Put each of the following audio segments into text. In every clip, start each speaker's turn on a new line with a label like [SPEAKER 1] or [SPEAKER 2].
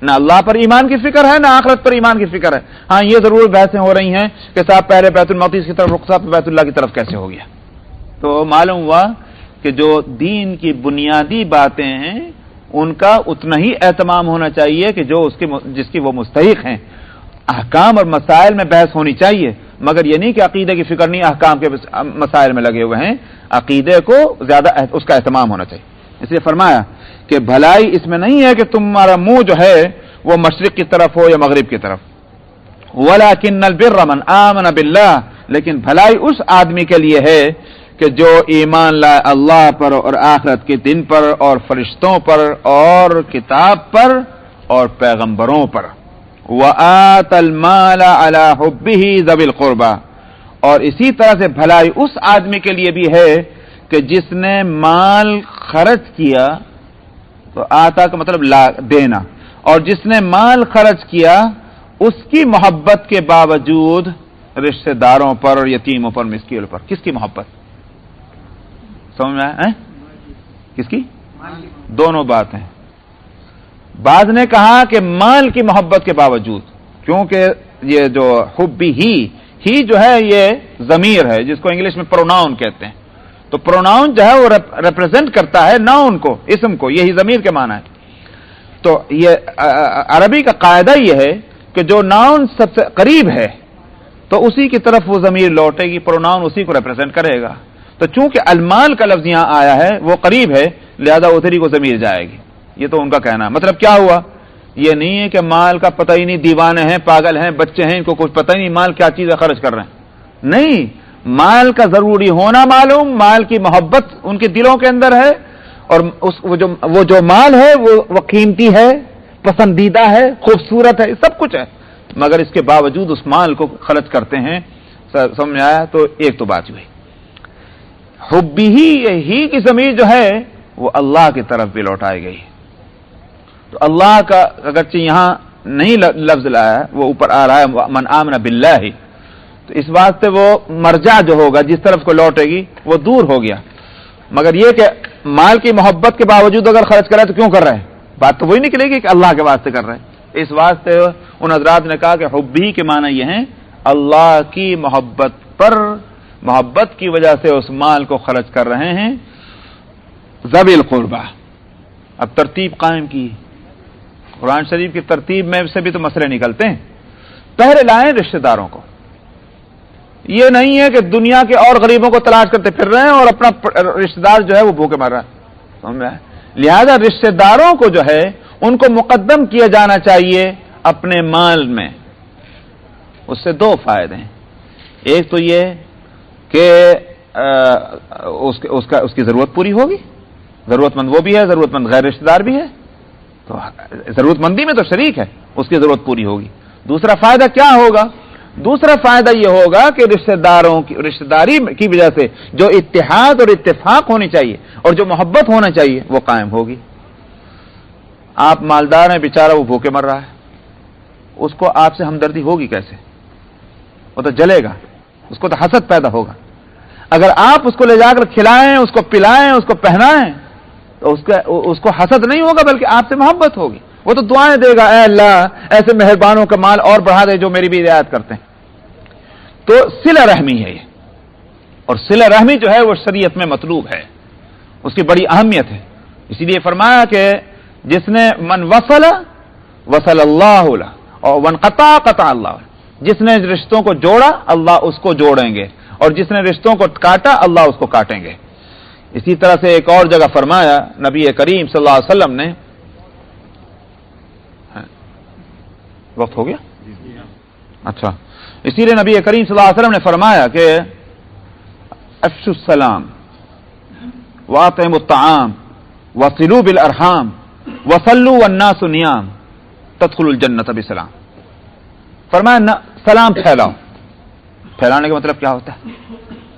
[SPEAKER 1] نہ اللہ پر ایمان کی فکر ہے، نہ آخرت پر ایمان کی فکر ہے. ہاں یہ ضرور بحثیں ہو رہی ہیں کہ صاحب پہلے بیت المقدس کی طرف رخصت بیت اللہ کی طرف کیسے ہو گیا. تو معلوم ہوا کہ جو دین کی بنیادی باتیں ہیں ان کا اتنا ہی اہتمام ہونا چاہیے کہ جو جس کی وہ مستحق ہیں. احکام اور مسائل میں بحث ہونی چاہیے، مگر یہ نہیں کہ عقیدے کی فکر نہیں، احکام کے مسائل میں لگے ہوئے ہیں. عقیدے کو زیادہ اس کا اہتمام ہونا چاہیے. اس لیے فرمایا کہ بھلائی اس میں نہیں ہے کہ تمہارا منہ جو ہے وہ مشرق کی طرف ہو یا مغرب کی طرف. وَلَكِنَّ الْبِرَّ مَنْ آمَنَ بِاللَّهِ، لیکن بھلائی اس آدمی کے لیے ہے کہ جو ایمان لائے اللہ پر اور آخرت کے دن پر اور فرشتوں پر اور کتاب پر اور پیغمبروں پر. وَآتَ الْمَالَ عَلَى حُبِّهِ ذَوِي الْقُرْبَى، اور اسی طرح سے بھلائی اس آدمی کے لیے بھی ہے کہ جس نے مال خرچ کیا، تو آتا کا مطلب دینا، اور جس نے مال خرچ کیا اس کی محبت کے باوجود رشتہ داروں پر اور یتیموں پر مسکینوں پر. کس کی محبت سمجھ میں آیا؟ کس کی؟ دونوں باتیں. بعض نے کہا کہ مال کی محبت کے باوجود، کیونکہ یہ جو حب ہی جو ہے یہ ضمیر ہے جس کو انگلش میں پروناؤن کہتے ہیں. تو پروناؤن جو ہے وہ ریپرزینٹ کرتا ہے ناؤن کو، اسم کو، یہی ضمیر کے معنی ہے. تو یہ عربی کا قاعدہ یہ ہے کہ جو ناؤن سب سے قریب ہے تو اسی کی طرف وہ ضمیر لوٹے گی، پروناؤن اسی کو ریپرزینٹ کرے گا. تو چونکہ المال کا لفظ یہاں آیا ہے وہ قریب ہے، لہذا ادھر ہی کو ضمیر جائے گی. یہ تو ان کا کہنا ہے. مطلب کیا ہوا؟ یہ نہیں ہے کہ مال کا پتہ ہی نہیں، دیوانے ہیں، پاگل ہیں، بچے ہیں، ان کو کچھ پتہ ہی نہیں مال کیا چیز ہے خرچ کر رہے ہیں. نہیں، مال کا ضروری ہونا معلوم، مال کی محبت ان کے دلوں کے اندر ہے، اور وہ جو مال ہے وہ قیمتی ہے، پسندیدہ ہے، خوبصورت ہے، سب کچھ ہے، مگر اس کے باوجود اس مال کو خرچ کرتے ہیں. سمجھ آیا؟ تو ایک تو بات ہوئی. حبی ہی کی ضمیر جو ہے وہ اللہ کی طرف بھی لوٹائی گئی. تو اللہ کا اگرچہ یہاں نہیں لفظ لایا ہے، وہ اوپر آ رہا ہے من آمن باللہ، تو اس واسطے وہ مرجع جو ہوگا جس طرف کو لوٹے گی وہ دور ہو گیا. مگر یہ کہ مال کی محبت کے باوجود اگر خرچ کرے تو کیوں کر رہے ہیں؟ بات تو وہی نکلے گی کہ اللہ کے واسطے کر رہے ہیں. اس واسطے ان حضرات نے کہا کہ حبی کے معنی یہ ہیں اللہ کی محبت پر، محبت کی وجہ سے اس مال کو خرچ کر رہے ہیں. ذوی القربہ. اب ترتیب قائم کی، قرآن شریف کی ترتیب میں سے بھی تو مسئلے نکلتے ہیں. پہلے لائیں رشتہ داروں کو. یہ نہیں ہے کہ دنیا کے اور غریبوں کو تلاش کرتے پھر رہے ہیں اور اپنا رشتہ دار جو ہے وہ بھوکے مر رہا ہے. لہذا رشتہ داروں کو جو ہے ان کو مقدم کیا جانا چاہیے اپنے مال میں. اس سے دو فائدے ہیں. ایک تو یہ کہ اس کی ضرورت پوری ہوگی، ضرورت مند وہ بھی ہے، ضرورت مند غیر رشتہ دار بھی ہے، تو ضرورت مندی میں تو شریک ہے، اس کی ضرورت پوری ہوگی. دوسرا فائدہ کیا ہوگا؟ دوسرا فائدہ یہ ہوگا کہ رشتہ داروں کی رشتہ داری کی وجہ سے جو اتحاد اور اتفاق ہونی چاہیے اور جو محبت ہونا چاہیے وہ قائم ہوگی. آپ مالدار ہیں، بیچارہ وہ بھوکے مر رہا ہے، اس کو آپ سے ہمدردی ہوگی کیسے؟ وہ تو جلے گا، اس کو تو حسد پیدا ہوگا. اگر آپ اس کو لے جا کر کھلائیں، اس کو پلائیں، اس کو پہنائیں تو اس کو حسد نہیں ہوگا بلکہ آپ سے محبت ہوگی. وہ تو دعائیں دے گا، اے اللہ ایسے مہربانوں کا مال اور بڑھا دے جو میری بھی رعایت کرتے ہیں. تو صلہ رحمی ہے یہ، اور صلہ رحمی جو ہے وہ شریعت میں مطلوب ہے، اس کی بڑی اہمیت ہے. اسی لیے فرمایا کہ جس نے من وصل وصل اللہ له اور من قطع قطع اللہ. جس نے رشتوں کو جوڑا اللہ اس کو جوڑیں گے، اور جس نے رشتوں کو کاٹا اللہ اس کو کاٹیں گے. اسی طرح سے ایک اور جگہ فرمایا نبی کریم صلی اللہ علیہ وسلم نے، وقت ہو گیا؟ اچھا، اسی لیے نبی کریم صلی اللہ علیہ وسلم نے فرمایا کہ افشوا السلام واطعموا الطعام وصلوا بالارحام وصلوا والناس نیام تدخلوا الجنۃ بسلام. فرمایا سلام پھیلاؤ. پھیلانے کا مطلب کیا ہوتا ہے؟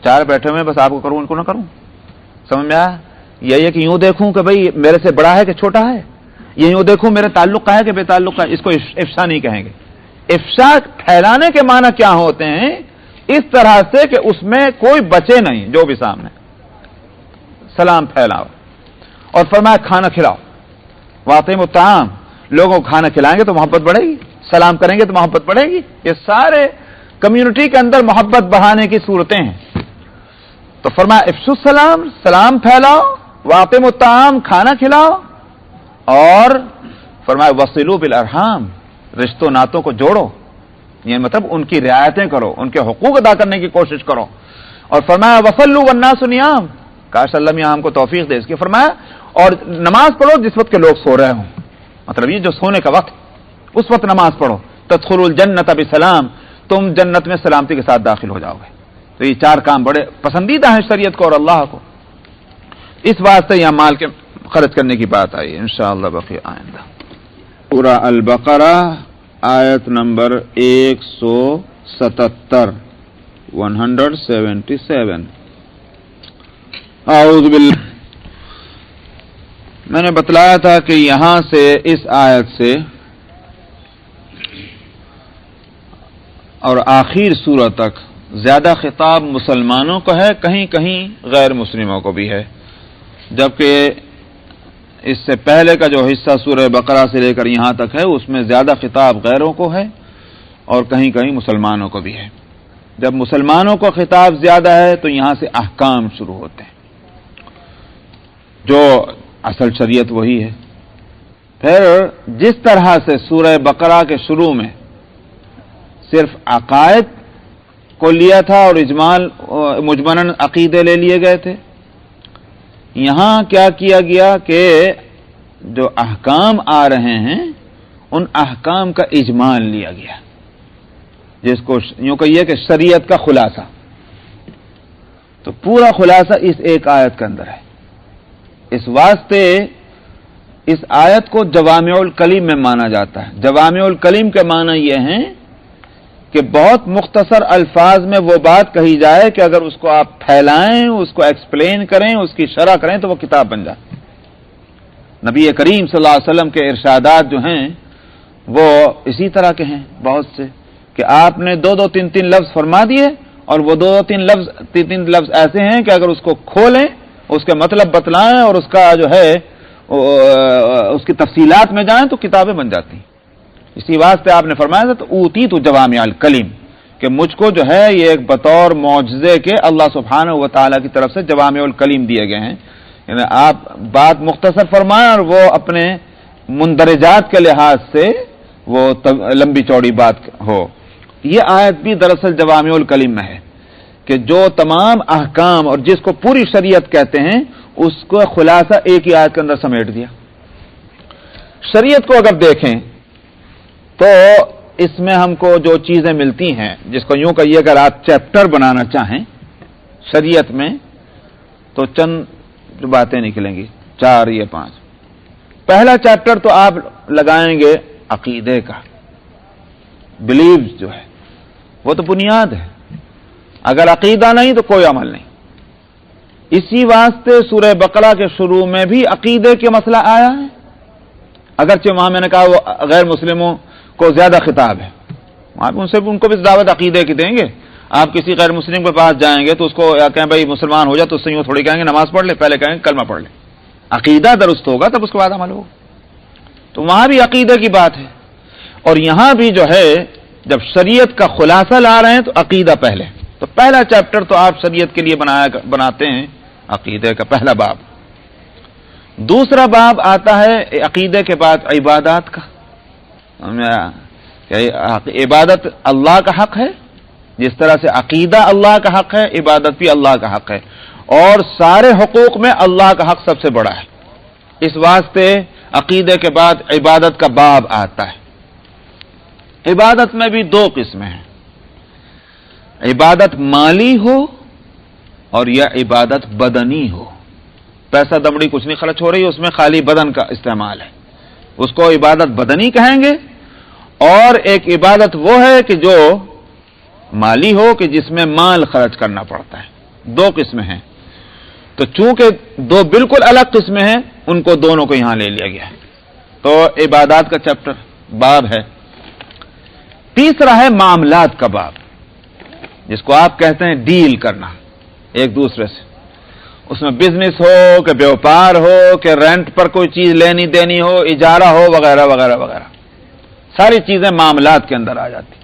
[SPEAKER 1] چار بیٹھے ہوئے بس آپ کو کروں ان کو نہ کروں، سمجھ میں آیا؟ یہ کہ یوں دیکھوں کہ بھئی میرے سے بڑا ہے کہ چھوٹا ہے، یہ یوں دیکھوں میرے تعلق کا ہے کہ بے تعلق کا ہے. اس کو افشا نہیں کہیں گے. افشا پھیلانے کے معنی کیا ہوتے ہیں؟ اس طرح سے کہ اس میں کوئی بچے نہیں جو بھی سامنے. سلام پھیلاؤ، اور فرمایا کھانا کھلاؤ. واطعموا الطعام، لوگوں کو کھانا کھلائیں گے تو محبت بڑھے گی، سلام کریں گے تو محبت بڑھے گی. یہ سارے کمیونٹی کے اندر محبت بڑھانے کی صورتیں ہیں. تو فرمایا افشوا السلام، سلام پھیلاؤ، واطعموا الطعام، کھانا کھلاؤ، اور فرمایا وصلوا بالارحام، رشتوں ناتوں کو جوڑو، یہ مطلب ان کی رعایتیں کرو، ان کے حقوق ادا کرنے کی کوشش کرو. اور فرمایا وصلوا والناس نیام، کاش اللہ میاں ہم کو توفیق دے اس کی. فرمایا اور نماز پڑھو جس وقت کے لوگ سو رہے ہوں، مطلب یہ جو سونے کا وقت اس وقت نماز پڑھو. تدخلوا الجنۃ بسلام، تم جنت میں سلامتی کے ساتھ داخل ہو جاؤ گے. تو یہ 4 کام بڑے پسندیدہ ہیں شریعت کو اور اللہ کو. اس واسطے یہاں مال کے خرچ کرنے کی بات آئی. انشاءاللہ باقی آئندہ. سورہ البقرہ آیت نمبر 177. اعوذ باللہ. میں نے بتلایا تھا کہ یہاں سے اس آیت سے اور آخر سورہ تک زیادہ خطاب مسلمانوں کو ہے، کہیں کہیں غیر مسلموں کو بھی ہے، جبکہ اس سے پہلے کا جو حصہ سورہ بقرہ سے لے کر یہاں تک ہے اس میں زیادہ خطاب غیروں کو ہے اور کہیں کہیں مسلمانوں کو بھی ہے. جب مسلمانوں کو خطاب زیادہ ہے تو یہاں سے احکام شروع ہوتے ہیں، جو اصل شریعت وہی ہے. پھر جس طرح سے سورہ بقرہ کے شروع میں صرف عقائد کو لیا تھا اور مجملاً عقیدے لے لیے گئے تھے، یہاں کیا کیا گیا کہ جو احکام آ رہے ہیں ان احکام کا اجمال لیا گیا، جس کو یوں کہیے کہ شریعت کا خلاصہ. تو پورا خلاصہ اس ایک آیت کے اندر ہے. اس واسطے اس آیت کو جوامع الکلم میں مانا جاتا ہے. جوامع الکلم کے معنی یہ ہیں کہ بہت مختصر الفاظ میں وہ بات کہی جائے کہ اگر اس کو آپ پھیلائیں، اس کو ایکسپلین کریں، اس کی شرح کریں تو وہ کتاب بن جائے. نبی کریم صلی اللہ علیہ وسلم کے ارشادات جو ہیں وہ اسی طرح کے ہیں بہت سے، کہ آپ نے 2-2 3-3 لفظ فرما دیے، اور وہ 2-3 لفظ ایسے ہیں کہ اگر اس کو کھولیں، اس کے مطلب بتلائیں اور اس کا جو ہے اس کی تفصیلات میں جائیں تو کتابیں بن جاتی ہیں. اسی واسطے آپ نے فرمایا تھا تو اوتیت جوامع الکلم، کہ مجھ کو جو ہے یہ ایک بطور معجزے کے اللہ سبحانہ و تعالیٰ کی طرف سے جوامع الکلم دیے گئے ہیں. یعنی آپ بات مختصر فرمائیں اور وہ اپنے مندرجات کے لحاظ سے وہ لمبی چوڑی بات ہو. یہ آیت بھی دراصل جوامع الکلم میں ہے کہ جو تمام احکام اور جس کو پوری شریعت کہتے ہیں اس کو خلاصہ ایک ہی آیت کے اندر سمیٹ دیا. شریعت کو اگر دیکھیں تو اس میں ہم کو جو چیزیں ملتی ہیں، جس کو یوں کہیے اگر آپ چیپٹر بنانا چاہیں شریعت میں تو چند باتیں نکلیں گی، 4 یا 5. پہلا چیپٹر تو آپ لگائیں گے عقیدے کا. بلیوز جو ہے وہ تو بنیاد ہے، اگر عقیدہ نہیں تو کوئی عمل نہیں. اسی واسطے سورہ بقرہ کے شروع میں بھی عقیدے کے مسئلہ آیا ہے، اگرچہ وہاں میں نے کہا وہ غیر مسلموں کو زیادہ خطاب ہے، آپ ان کو بھی دعوت عقیدے کی دیں گے. آپ کسی غیر مسلم کے پاس جائیں گے تو اس کو یا کہیں بھائی مسلمان ہو جائے تو اس سے یوں تھوڑی کہیں گے نماز پڑھ لے، پہلے کہیں گے کلمہ پڑھ لے. عقیدہ درست ہوگا تب اس کے بعد عمل ہوگا. تو وہاں بھی عقیدے کی بات ہے، اور یہاں بھی جو ہے جب شریعت کا خلاصہ لا رہے ہیں تو عقیدہ پہلے. تو پہلا چیپٹر تو آپ شریعت کے لیے بناتے ہیں عقیدے کا پہلا باب. دوسرا باب آتا ہے عقیدے کے بعد عبادات کا. عبادت اللہ کا حق ہے، جس طرح سے عقیدہ اللہ کا حق ہے، عبادت بھی اللہ کا حق ہے، اور سارے حقوق میں اللہ کا حق سب سے بڑا ہے. اس واسطے عقیدے کے بعد عبادت کا باب آتا ہے. عبادت میں بھی 2 قسمیں ہیں، عبادت مالی ہو اور یا عبادت بدنی ہو. پیسہ دمڑی کچھ نہیں خرچ ہو رہی، اس میں خالی بدن کا استعمال ہے، اس کو عبادت بدنی کہیں گے. اور ایک عبادت وہ ہے کہ جو مالی ہو، کہ جس میں مال خرچ کرنا پڑتا ہے. 2 قسمیں ہیں. تو چونکہ 2 بالکل الگ قسمیں ہیں ان کو دونوں کو یہاں لے لیا گیا ہے. تو عبادات کا چیپٹر باب ہے. تیسرا ہے معاملات کا باب، جس کو آپ کہتے ہیں ڈیل کرنا ایک دوسرے سے. اس میں بزنس ہو کہ بیوپار ہو کہ رینٹ پر کوئی چیز لینی دینی ہو، اجارہ ہو، وغیرہ وغیرہ وغیرہ، ساری چیزیں معاملات کے اندر آ جاتی.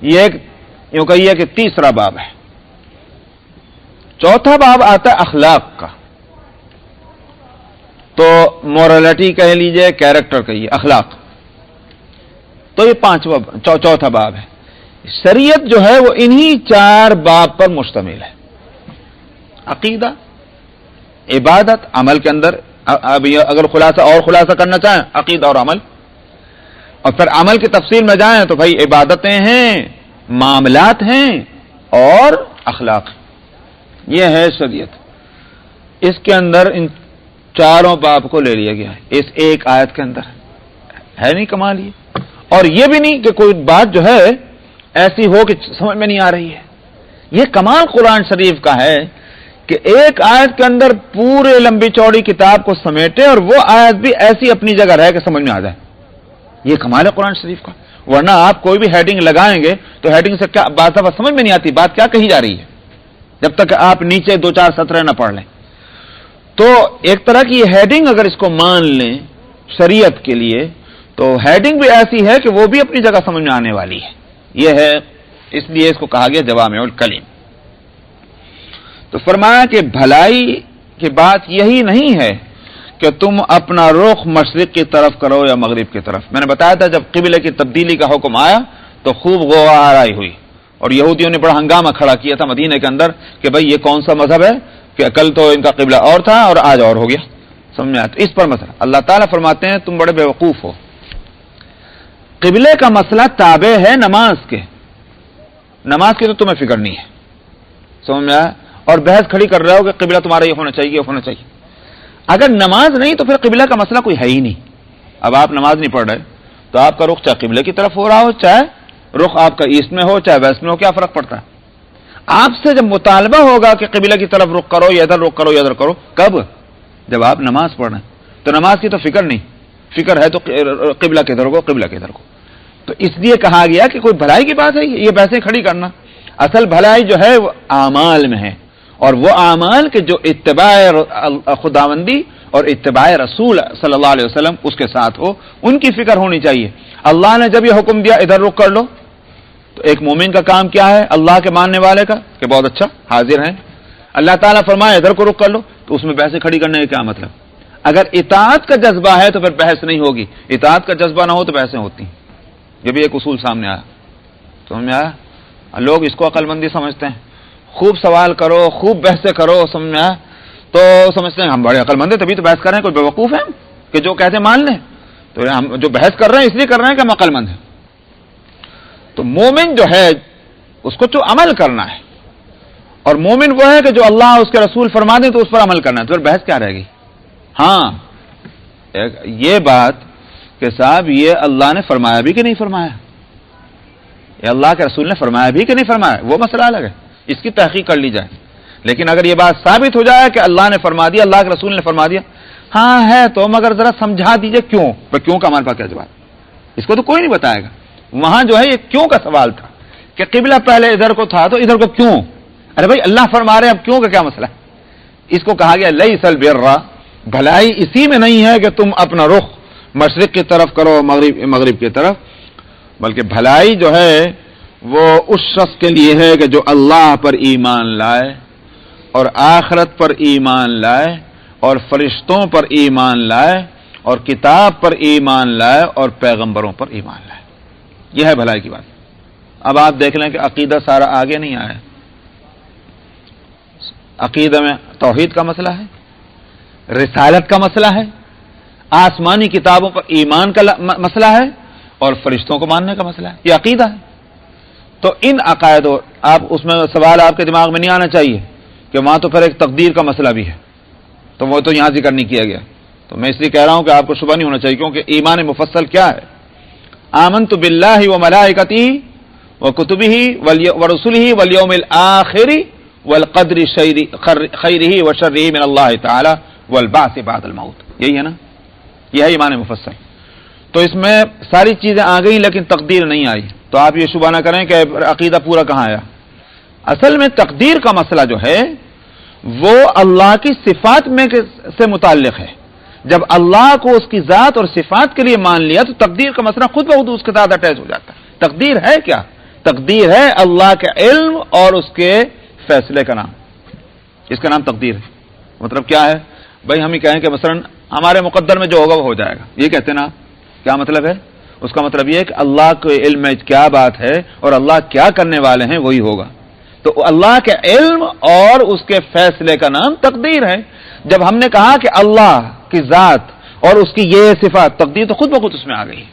[SPEAKER 1] یہ ایک یوں کہیے کہ تیسرا باب ہے. چوتھا باب آتا ہے اخلاق کا، تو مورالٹی کہہ لیجئے، کیریکٹر کہیے، اخلاق. تو یہ چوتھا باب ہے. شریعت جو ہے وہ انہی 4 باب پر مشتمل ہے: عقیدہ، عبادت، عمل کے اندر. اب اگر خلاصہ کرنا چاہیں، عقیدہ اور عمل، اور پھر عمل کی تفصیل میں جائیں تو بھائی عبادتیں ہیں، معاملات ہیں اور اخلاق. یہ ہے شریعت. اس کے اندر ان 4 باب کو لے لیا گیا ہے اس ایک آیت کے اندر. ہے نہیں کمال یہ؟ اور یہ بھی نہیں کہ کوئی بات جو ہے ایسی ہو کہ سمجھ میں نہیں آ رہی ہے. یہ کمال قرآن شریف کا ہے کہ ایک آیت کے اندر پورے لمبی چوڑی کتاب کو سمیٹے اور وہ آیت بھی ایسی اپنی جگہ رہے کہ سمجھ میں آ جائے. یہ کمال ہے قرآن شریف کا. ورنہ آپ کوئی بھی ہیڈنگ لگائیں گے تو ہیڈنگ سے کیا بات سمجھ میں نہیں آتی، بات کیا کہی جا رہی ہے، جب تک آپ نیچے 2-4 سطریں نہ پڑھ لیں. تو ایک طرح کی ہیڈنگ اگر اس کو مان لیں شریعت کے لیے تو ہیڈنگ بھی ایسی ہے کہ وہ بھی اپنی جگہ سمجھ میں آنے والی ہے. یہ ہے، اس لیے اس کو کہا گیا جوامع الکلم. تو فرمایا کہ بھلائی کی بات یہی نہیں ہے کہ تم اپنا رخ مشرق کی طرف کرو یا مغرب کی طرف. میں نے بتایا تھا جب قبلے کی تبدیلی کا حکم آیا تو خوب غوغارائی ہوئی اور یہودیوں نے بڑا ہنگامہ کھڑا کیا تھا مدینے کے اندر کہ بھئی یہ کون سا مذہب ہے کہ کل تو ان کا قبلہ اور تھا اور آج اور ہو گیا. سمجھ میں آیا؟ تو اس پر مسئلہ اللہ تعالیٰ فرماتے ہیں تم بڑے بیوقوف ہو. قبلے کا مسئلہ تابع ہے نماز کے. نماز کی تو تمہیں فکر نہیں ہے. سمجھ میں آیا؟ اور بحث کھڑی کر رہے ہو کہ قبلہ تمہارا یہ ہونا چاہیے، یہ ہونا چاہیے. اگر نماز نہیں تو پھر قبلہ کا مسئلہ کوئی ہے ہی نہیں. اب آپ نماز نہیں پڑھ رہے تو آپ کا رخ چاہے قبلے کی طرف ہو رہا ہو، چاہے رخ آپ کا ایسٹ میں ہو، چاہے ویسٹ میں ہو، کیا فرق پڑتا ہے؟ آپ سے جب مطالبہ ہوگا کہ قبلہ کی طرف رخ کرو یا ادھر رخ کرو یا ادھر کرو، کب؟ جب آپ نماز پڑھ رہے ہیں. تو نماز کی تو فکر نہیں، فکر ہے تو قبلہ کدھر کو، قبلہ کدھر کو. تو اس لیے کہا گیا کہ کوئی بھلائی کی بات ہے یہ بحثیں کھڑی کرنا. اصل بھلائی جو ہے وہ اعمال میں ہے، اور وہ اعمال کے جو اتباع خداوندی اور اتباع رسول صلی اللہ علیہ وسلم اس کے ساتھ ہو، ان کی فکر ہونی چاہیے. اللہ نے جب یہ حکم دیا ادھر رخ کر لو تو ایک مومن کا کام کیا ہے، اللہ کے ماننے والے کا، کہ بہت اچھا حاضر ہیں. اللہ تعالیٰ فرمائے ادھر کو رخ کر لو تو اس میں بحثیں کھڑی کرنے کا کیا مطلب؟ اگر اطاعت کا جذبہ ہے تو پھر بحث نہیں ہوگی، اطاعت کا جذبہ نہ ہو تو بحثیں ہوتی ہیں. یہ بھی ایک اصول سامنے آیا. سمجھ میں آیا؟ لوگ اس کو عقل مندی سمجھتے ہیں. خوب سوال کرو، خوب بحثیں کرو، سمجھ میں آیا تو سمجھتے ہیں ہم بڑے عقل مند ہیں تبھی تو بحث کر رہے ہیں. کوئی بیوقوف ہیں کہ جو کہتے ہیں مان لیں؟ تو ہم جو بحث کر رہے ہیں اس لیے کر رہے ہیں کہ ہم عقل مند ہیں. تو مومن جو ہے اس کو تو عمل کرنا ہے، اور مومن وہ ہے کہ جو اللہ اس کے رسول فرما دیں تو اس پر عمل کرنا ہے. تو پھر بحث کیا رہے گی؟ ہاں یہ بات کہ صاحب یہ اللہ نے فرمایا بھی کہ نہیں فرمایا، یہ اللہ کے رسول نے فرمایا بھی کہ نہیں فرمایا، وہ مسئلہ الگ ہے، اس کی تحقیق کر لی جائے. لیکن اگر یہ بات ثابت ہو جائے کہ اللہ نے فرما دیا، اللہ کے رسول نے فرما دیا، ہاں ہے تو مگر ذرا سمجھا دیجئے کیوں. پر کیوں کا ہمارے پاس کیا جواب؟ اس کو تو کوئی نہیں بتائے گا. وہاں جو ہے یہ کیوں کا سوال تھا کہ قبلہ پہلے ادھر کو تھا تو ادھر کو کیوں؟ ارے بھائی اللہ فرما رہے اب کیوں کا کیا مسئلہ ہے؟ اس کو کہا گیا لیس البر، بھلائی اسی میں نہیں ہے کہ تم اپنا رخ مشرق کی طرف کرو مغرب کی طرف، بلکہ بھلائی جو ہے وہ اس شخص کے لیے ہے کہ جو اللہ پر ایمان لائے اور آخرت پر ایمان لائے اور فرشتوں پر ایمان لائے اور کتاب پر ایمان لائے اور پیغمبروں پر ایمان لائے. یہ ہے بھلائی کی بات. اب آپ دیکھ لیں کہ عقیدہ سارا آگے نہیں آیا. عقیدہ میں توحید کا مسئلہ ہے، رسالت کا مسئلہ ہے، آسمانی کتابوں پر ایمان کا مسئلہ ہے اور فرشتوں کو ماننے کا مسئلہ ہے. یہ عقیدہ ہے. تو ان عقائد آپ اس میں سوال آپ کے دماغ میں نہیں آنا چاہیے کہ وہاں تو پھر ایک تقدیر کا مسئلہ بھی ہے تو وہ تو یہاں ذکر نہیں کیا گیا. تو میں اس لیے کہہ رہا ہوں کہ آپ کو شبہ نہیں ہونا چاہیے، کیونکہ ایمان مفصل کیا ہے؟ آمنت باللہ وملائکتہ وکتبہ ورسلہ والیوم الآخر والقدر خیرہ وشرہ من اللہ تعالی والبعث بعد الموت. یہی ہے نا، یہ ہے ایمان مفصل. تو اس میں ساری چیزیں آ گئیں لیکن تقدیر نہیں آئی. تو آپ یہ شبہ نہ کریں کہ عقیدہ پورا کہاں آیا. اصل میں تقدیر کا مسئلہ جو ہے وہ اللہ کی صفات میں سے متعلق ہے. جب اللہ کو اس کی ذات اور صفات کے لیے مان لیا تو تقدیر کا مسئلہ خود بخود اس کے ساتھ اٹیچ ہو جاتا ہے. تقدیر ہے کیا؟ تقدیر ہے اللہ کے علم اور اس کے فیصلے کا نام. اس کا نام تقدیر ہے. مطلب کیا ہے بھائی؟ ہم یہ کہیں کہ مثلا ہمارے مقدر میں جو ہوگا وہ ہو جائے گا، یہ کہتے ہیں نا. کیا مطلب ہے اس کا؟ مطلب یہ ہے کہ اللہ کے علم میں کیا بات ہے اور اللہ کیا کرنے والے ہیں وہی ہوگا. تو اللہ کے علم اور اس کے فیصلے کا نام تقدیر ہے. جب ہم نے کہا کہ اللہ کی ذات اور اس کی یہ صفات، تقدیر تو خود بخود اس میں آ گئی.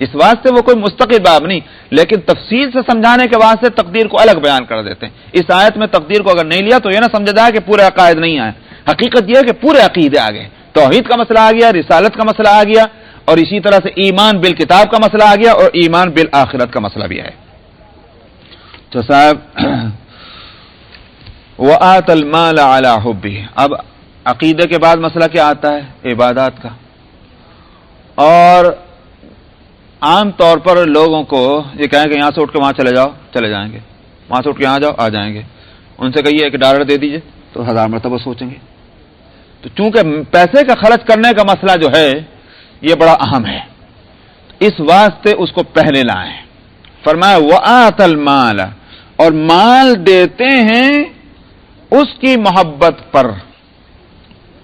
[SPEAKER 1] اس واسطے وہ کوئی مستقل باب نہیں، لیکن تفصیل سے سمجھانے کے واسطے تقدیر کو الگ بیان کر دیتے ہیں. اس آیت میں تقدیر کو اگر نہیں لیا تو یہ نہ سمجھا جائے کہ پورے عقائد نہیں آئے. حقیقت یہ ہے کہ پورے عقیدے آ گئے. توحید کا مسئلہ آ گیا، رسالت کا مسئلہ آ گیا، اور اسی طرح سے ایمان بالکتاب کا مسئلہ آ گیا، اور ایمان بالآخرت کا مسئلہ بھی ہے. تو صاحب وآت المال علی حبہ، اب عقیدے کے بعد مسئلہ کیا آتا ہے؟ عبادات کا. اور عام طور پر لوگوں کو یہ کہیں کہ یہاں سے اٹھ کے وہاں چلے جاؤ، چلے جائیں گے، وہاں سے اٹھ کے یہاں جاؤ، آ جائیں گے. ان سے کہیے $1 دے دیجئے تو 1000 مرتبہ سوچیں گے. تو چونکہ پیسے کا خرچ کرنے کا مسئلہ جو ہے یہ بڑا اہم ہے، اس واسطے اس کو پہلے لائیں. فرمایا وآت المال، اور مال دیتے ہیں اس کی محبت پر.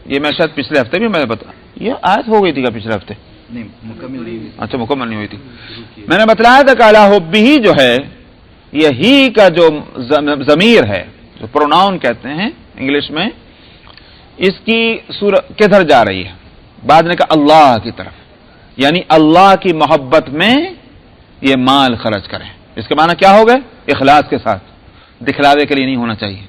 [SPEAKER 1] یہ میں شاید پچھلے ہفتے بھی میں نے بتا، یہ آیت ہو گئی تھی کیا پچھلے ہفتے؟
[SPEAKER 2] نہیں، مکمل نہیں ہوئی.
[SPEAKER 1] اچھا مکمل نہیں ہوئی تھی. میں نے بتلایا تھا کہ علی حبہ جو ہے یہ ہی کا جو ضمیر ہے، جو پروناؤن کہتے ہیں انگلش میں، اس کی صورت کدھر جا رہی ہے؟ بعد نے کہا اللہ کی طرف، یعنی اللہ کی محبت میں یہ مال خرچ کریں. اس کے معنی کیا ہو گئے؟ اخلاص کے ساتھ، دکھلاوے کے لیے نہیں ہونا چاہیے.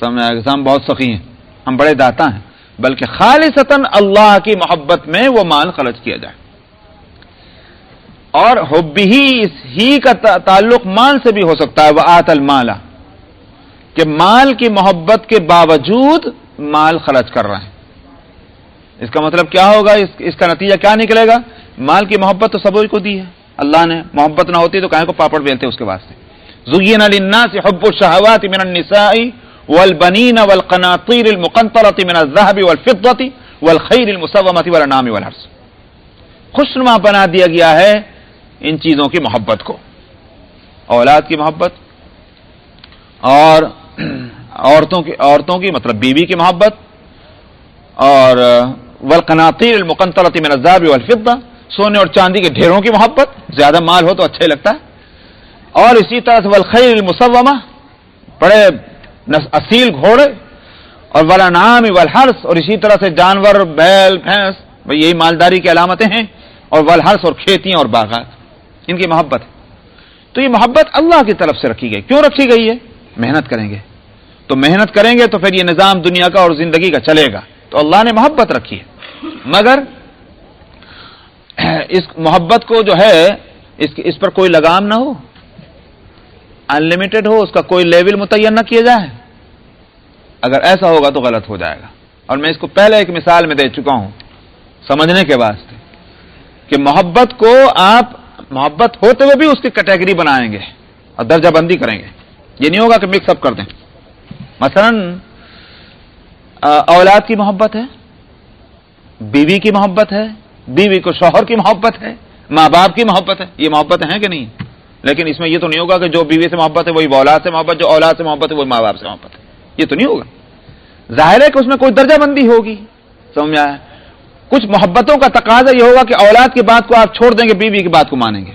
[SPEAKER 1] سمجھ آئے گا؟ ہم بہت سخی ہیں، ہم بڑے داتا ہیں، بلکہ خالصتاً اللہ کی محبت میں وہ مال خرچ کیا جائے. اور حبہ ہی کا تعلق مال سے بھی ہو سکتا ہے. وآت المال، کہ مال کی محبت کے باوجود مال خرچ کر رہے ہیں. اس کا مطلب کیا ہوگا؟ اس کا نتیجہ کیا نکلے گا؟ مال کی محبت تو سب کو دی ہے اللہ نے. محبت نہ ہوتی تو کہیں کو پاپڑ بیلتے اس کے واسطے. زُيِّنَ لِلنَّاسِ حُبُّ الشَّهَوَاتِ مِنَ النِّسَاءِ وَالْبَنِينَ وَالْقَنَاطِيرِ الْمُقَنطَرَةِ مِنَ الذَّهَبِ وَالْفِضَّةِ وَالْخَيْلِ الْمُسَوَّمَةِ وَالْأَنْعَامِ وَالْحَرْثِ. خوشنما بنا دیا گیا ہے ان چیزوں کی محبت کو، اولاد کی محبت، اور عورتوں کی مطلب بیوی کی محبت، اور والقناطیر المقنطرۃ من الذهب والفضہ، سونے اور چاندی کے ڈھیروں کی محبت. زیادہ مال ہو تو اچھا ہی لگتا ہے. اور اسی طرح سے والخیل المسومہ، بڑے اصیل گھوڑے، اور والانعام والحرث، اور اسی طرح سے جانور، بیل، بھینس، یہی مالداری کی علامتیں ہیں. اور والحرث، اور کھیتیاں اور باغات، ان کی محبت. تو یہ محبت اللہ کی طرف سے رکھی گئی. کیوں رکھی گئی ہے؟ محنت کریں گے تو محنت کریں گے تو پھر یہ نظام دنیا کا اور زندگی کا چلے گا. تو اللہ نے محبت رکھی ہے، مگر اس محبت کو جو ہے اس پر کوئی لگام نہ ہو، انلمیٹڈ ہو، اس کا کوئی لیول متعین نہ کیا جائے. اگر ایسا ہوگا تو غلط ہو جائے گا. اور میں اس کو پہلے ایک مثال میں دے چکا ہوں سمجھنے کے واسطے، کہ محبت کو آپ محبت ہوتے ہوئے بھی اس کی کیٹیگری بنائیں گے اور درجہ بندی کریں گے. یہ نہیں ہوگا کہ مکس اپ کر دیں. مثلا اولاد کی محبت ہے، بیوی کی محبت ہے، بیوی کو شوہر کی محبت ہے، ماں باپ کی محبت ہے. یہ محبتیں ہیں کہ نہیں؟ لیکن اس میں یہ تو نہیں ہوگا کہ جو بیوی سے محبت ہے وہی اولاد سے محبت، جو اولاد سے محبت ہے وہی ماں باپ سے محبت ہے. یہ تو نہیں ہوگا. ظاہر ہے کہ اس میں کوئی درجہ بندی ہوگی. سمجھ آیا؟ کچھ محبتوں کا تقاضا یہ ہوگا کہ اولاد کی بات کو آپ چھوڑ دیں گے، بیوی کی بات کو مانیں گے.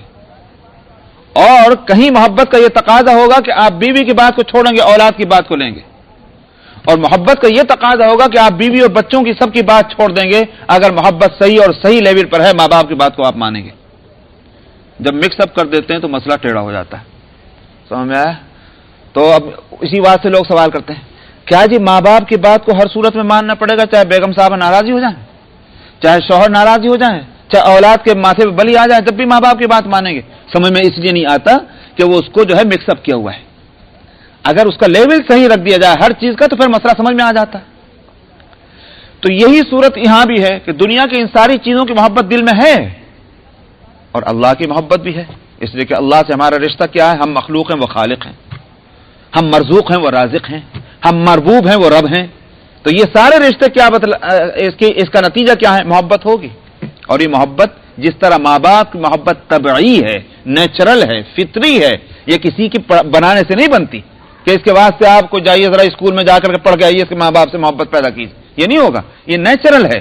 [SPEAKER 1] اور کہیں محبت کا یہ تقاضا ہوگا کہ آپ بیوی کی بات کو چھوڑیں گے، اولاد کی بات کو لیں گے. اور محبت کا یہ تقاضا ہوگا کہ آپ بیوی اور بچوں کی سب کی بات چھوڑ دیں گے اگر محبت صحیح اور صحیح لیول پر ہے، ماں باپ کی بات کو آپ مانیں گے. جب مکس اپ کر دیتے ہیں تو مسئلہ ٹیڑھا ہو جاتا ہے. سمجھ میں آیا؟ تو اب اسی بات سے لوگ سوال کرتے ہیں کیا جی ماں باپ کی بات کو ہر صورت میں ماننا پڑے گا، چاہے بیگم صاحبہ ناراضی ہو جائیں، چاہے شوہر ناراضی ہو جائیں، چاہے اولاد کے ماتھے پہ بلی آ جائے، جب بھی ماں باپ کی بات مانیں گے؟ سمجھ میں اس لیے نہیں آتا کہ وہ اس کو جو ہے مکس اپ کیا ہوا ہے. اگر اس کا لیول صحیح رکھ دیا جائے ہر چیز کا تو پھر مسئلہ سمجھ میں آ جاتا ہے. تو یہی صورت یہاں بھی ہے کہ دنیا کی ان ساری چیزوں کی محبت دل میں ہے اور اللہ کی محبت بھی ہے. اس لیے کہ اللہ سے ہمارا رشتہ کیا ہے؟ ہم مخلوق ہیں، وہ خالق ہیں. ہم مرزوق ہیں، وہ رازق ہیں. ہم مربوب ہیں، وہ رب ہیں. تو یہ سارے رشتے کیا اس کا نتیجہ کیا ہے؟ محبت ہوگی. اور یہ محبت جس طرح ماں باپ کی محبت طبعی ہے، نیچرل ہے، فطری ہے، یہ کسی کی بنانے سے نہیں بنتی کہ اس کے واسطے آپ کو جائیے ذرا اسکول میں جا کر کے پڑھ کے آئیے اس کے ماں باپ سے محبت پیدا کیجیے، یہ نہیں ہوگا، یہ نیچرل ہے.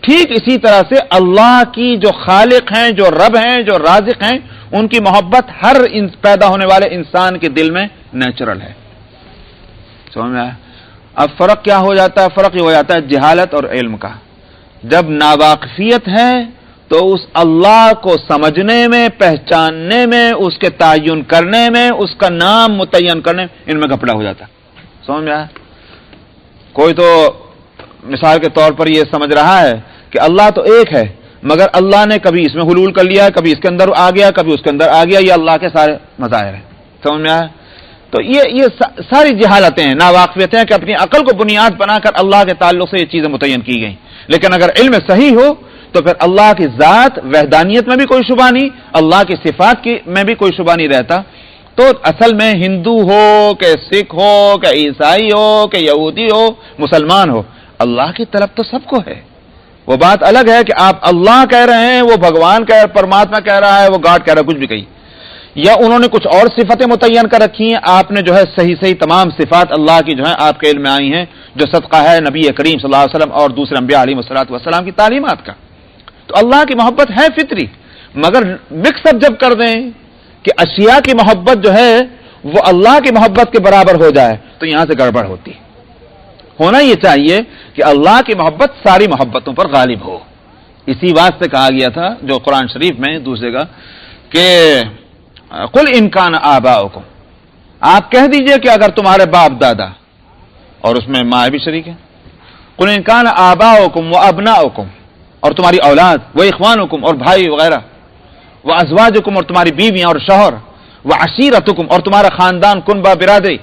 [SPEAKER 1] ٹھیک اسی طرح سے اللہ کی جو خالق ہیں، جو رب ہیں، جو رازق ہیں، ان کی محبت ہر پیدا ہونے والے انسان کے دل میں نیچرل ہے. سمجھ میں آیا؟ اب فرق کیا ہو جاتا ہے؟ فرق یہ ہو جاتا ہے جہالت اور علم کا. جب ناواقفیت ہے تو اس اللہ کو سمجھنے میں، پہچاننے میں، اس کے تعین کرنے میں، اس کا نام متعین کرنے میں ان میں گھپلا ہو جاتا. سمجھ میں آیا؟ کوئی تو مثال کے طور پر یہ سمجھ رہا ہے کہ اللہ تو ایک ہے، مگر اللہ نے کبھی اس میں حلول کر لیا، کبھی اس کے اندر آ گیا، کبھی اس کے اندر آ گیا، یہ اللہ کے سارے مظاہر ہیں. سمجھ میں آیا؟ تو یہ ساری جہالتیں ہیں، ناواقفیتیں ہیں کہ اپنی عقل کو بنیاد بنا کر اللہ کے تعلق سے یہ چیزیں متعین کی گئیں. لیکن اگر علم صحیح ہو تو پھر اللہ کی ذات وحدانیت میں بھی کوئی شبہ نہیں، اللہ کی صفات میں بھی کوئی شبہ نہیں رہتا. تو اصل میں ہندو ہو کہ سکھ ہو کہ عیسائی ہو کہ یہودی ہو مسلمان ہو، اللہ کی طرف تو سب کو ہے. وہ بات الگ ہے کہ آپ اللہ کہہ رہے ہیں، وہ بھگوان کہہ، پرماتما کہہ رہا ہے، وہ گاڈ کہہ رہا ہے، کچھ بھی کہی، یا انہوں نے کچھ اور صفتیں متعین کر رکھی ہیں. آپ نے جو ہے صحیح تمام صفات اللہ کی جو ہیں آپ کے علم میں آئی ہیں، جو صدقہ ہے نبی کریم صلی اللہ علیہ وسلم اور دوسرے انبیاء علیہ الصلوۃ کی تعلیمات کا. تو اللہ کی محبت ہے فطری، مگر مکس اپ جب کر دیں کہ اشیاء کی محبت جو ہے وہ اللہ کی محبت کے برابر ہو جائے تو یہاں سے گڑبڑ ہوتی ہے. ہونا یہ چاہیے کہ اللہ کی محبت ساری محبتوں پر غالب ہو. اسی واسطے کہا گیا تھا جو قرآن شریف میں دوسرے کا کہ قل ان کان آباؤکم، آپ کہہ دیجئے کہ اگر تمہارے باپ دادا، اور اس میں ماں بھی شریک ہے، قل ان کان آباؤکم و ابناؤکم، اور تمہاری اولاد، وہ اخوانکم اور بھائی وغیرہ، وہ ازواجکم اور تمہاری بیویاں اور شوہر، وہ عشیرتکم اور تمہارا خاندان، کنبہ برادری،